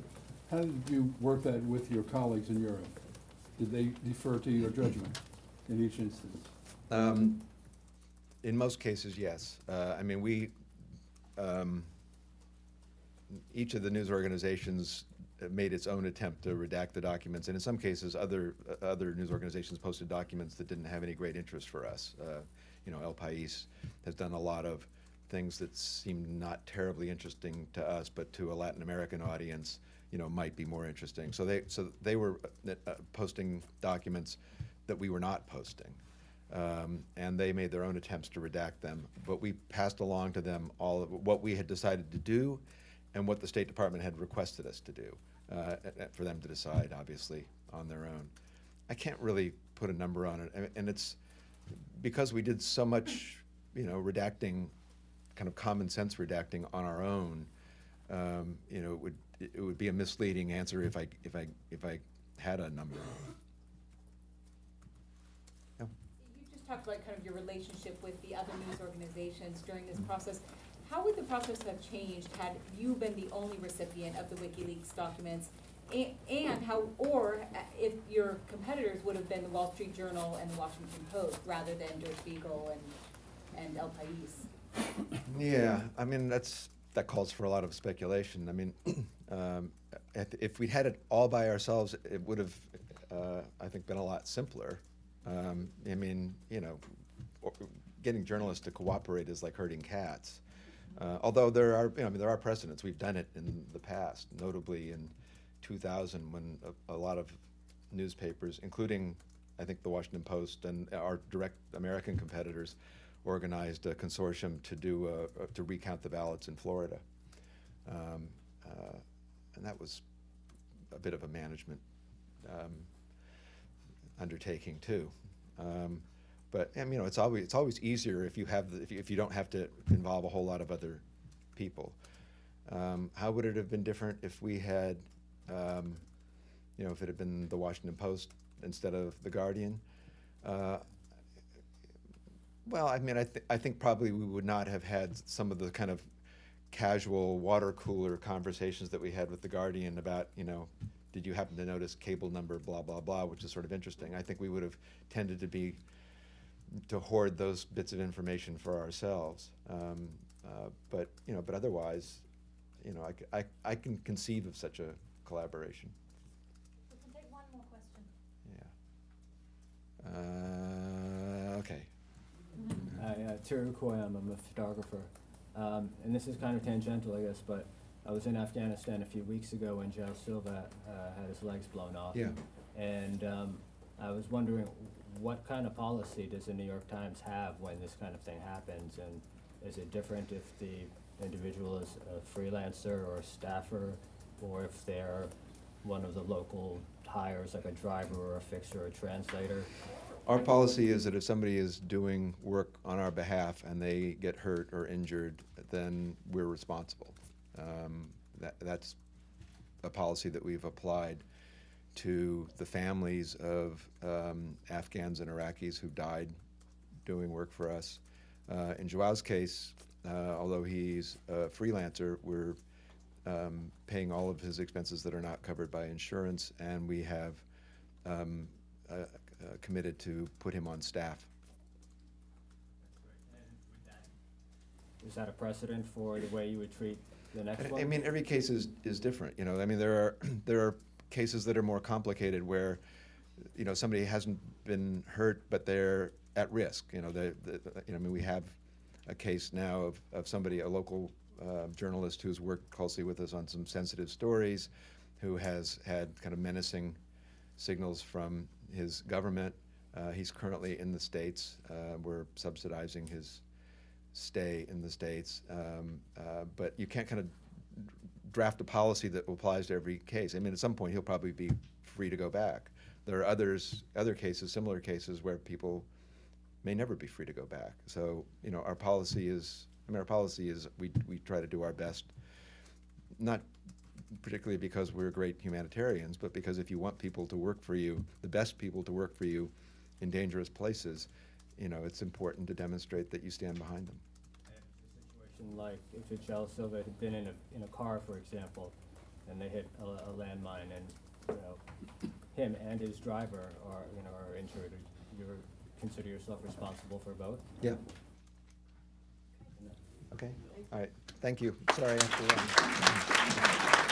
how did you work that with your colleagues in Europe? Did they defer to your judgment in each instance? In most cases, yes. I mean, each of the news organizations made its own attempt to redact the documents, and in some cases, other news organizations posted documents that didn't have any great interest for us. El País has done a lot of things that seem not terribly interesting to us, but to a Latin American audience, might be more interesting. So they were posting documents that we were not posting, and they made their own attempts to redact them. But we passed along to them all of what we had decided to do, and what the State Department had requested us to do, for them to decide, obviously, on their own. I can't really put a number on it, and it's because we did so much, redacting, kind of common sense redacting on our own. It would be a misleading answer if I had a number. No. You just talked about kind of your relationship with the other news organizations during this process. How would the process have changed had you been the only recipient of the WikiLeaks documents, and if your competitors would have been the Wall Street Journal and the Washington Post rather than Der Spiegel and El País? Yeah, I mean, that calls for a lot of speculation. I mean, if we had it all by ourselves, it would have, I think, been a lot simpler. I mean, getting journalists to cooperate is like herding cats. Although there are precedents. We've done it in the past, notably in 2000 when a lot of newspapers, including, I think, the Washington Post and our direct American competitors, organized a consortium to recount the ballots in Florida. And that was a bit of a management undertaking too. But it's always easier if you don't have to involve a whole lot of other people. How would it have been different if we had, if it had been the Washington Post instead of the Guardian? Well, I mean, I think probably we would not have had some of the kind of casual water cooler conversations that we had with the Guardian about, did you happen to notice cable number blah blah blah, which is sort of interesting. I think we would have tended to hoard those bits of information for ourselves. But otherwise, you know, I can conceive of such a collaboration. We can take one more question. Yeah. Okay. Hi, Terry Koy, I'm a photographer. And this is kind of tangential, I guess, but I was in Afghanistan a few weeks ago when Joe Silva had his legs blown off. Yeah. And I was wondering, what kind of policy does the New York Times have when this kind of thing happens? And is it different if the individual is a freelancer or a staffer, or if they're one of the local hires, like a driver or a fixer or a translator? Our policy is that if somebody is doing work on our behalf and they get hurt or injured, then we're responsible. That's a policy that we've applied to the families of Afghans and Iraqis who died doing work for us. In Joao's case, although he's a freelancer, we're paying all of his expenses that are not covered by insurance, and we have committed to put him on staff. Is that a precedent for the way you would treat the next one? I mean, every case is different. You know, I mean, there are cases that are more complicated where, you know, somebody hasn't been hurt but they're at risk. You know, I mean, we have a case now of somebody, a local journalist who's worked closely with us on some sensitive stories, who has had kind of menacing signals from his government. He's currently in the States. We're subsidizing his stay in the States, but you can't kind of draft a policy that applies to every case. I mean, at some point he'll probably be free to go back. There are other cases, similar cases, where people may never be free to go back. So, you know, our policy is we try to do our best, not particularly because we're great humanitarians, but because if you want people to work for you, the best people to work for you in dangerous places, you know, it's important to demonstrate that you stand behind them. Situation like if Joe Silva had been in a car, for example, and they hit a landmine, and you know, him and his driver are injured, you consider yourself responsible for both? Yeah. Okay. All right. Thank you. Sorry I have to run.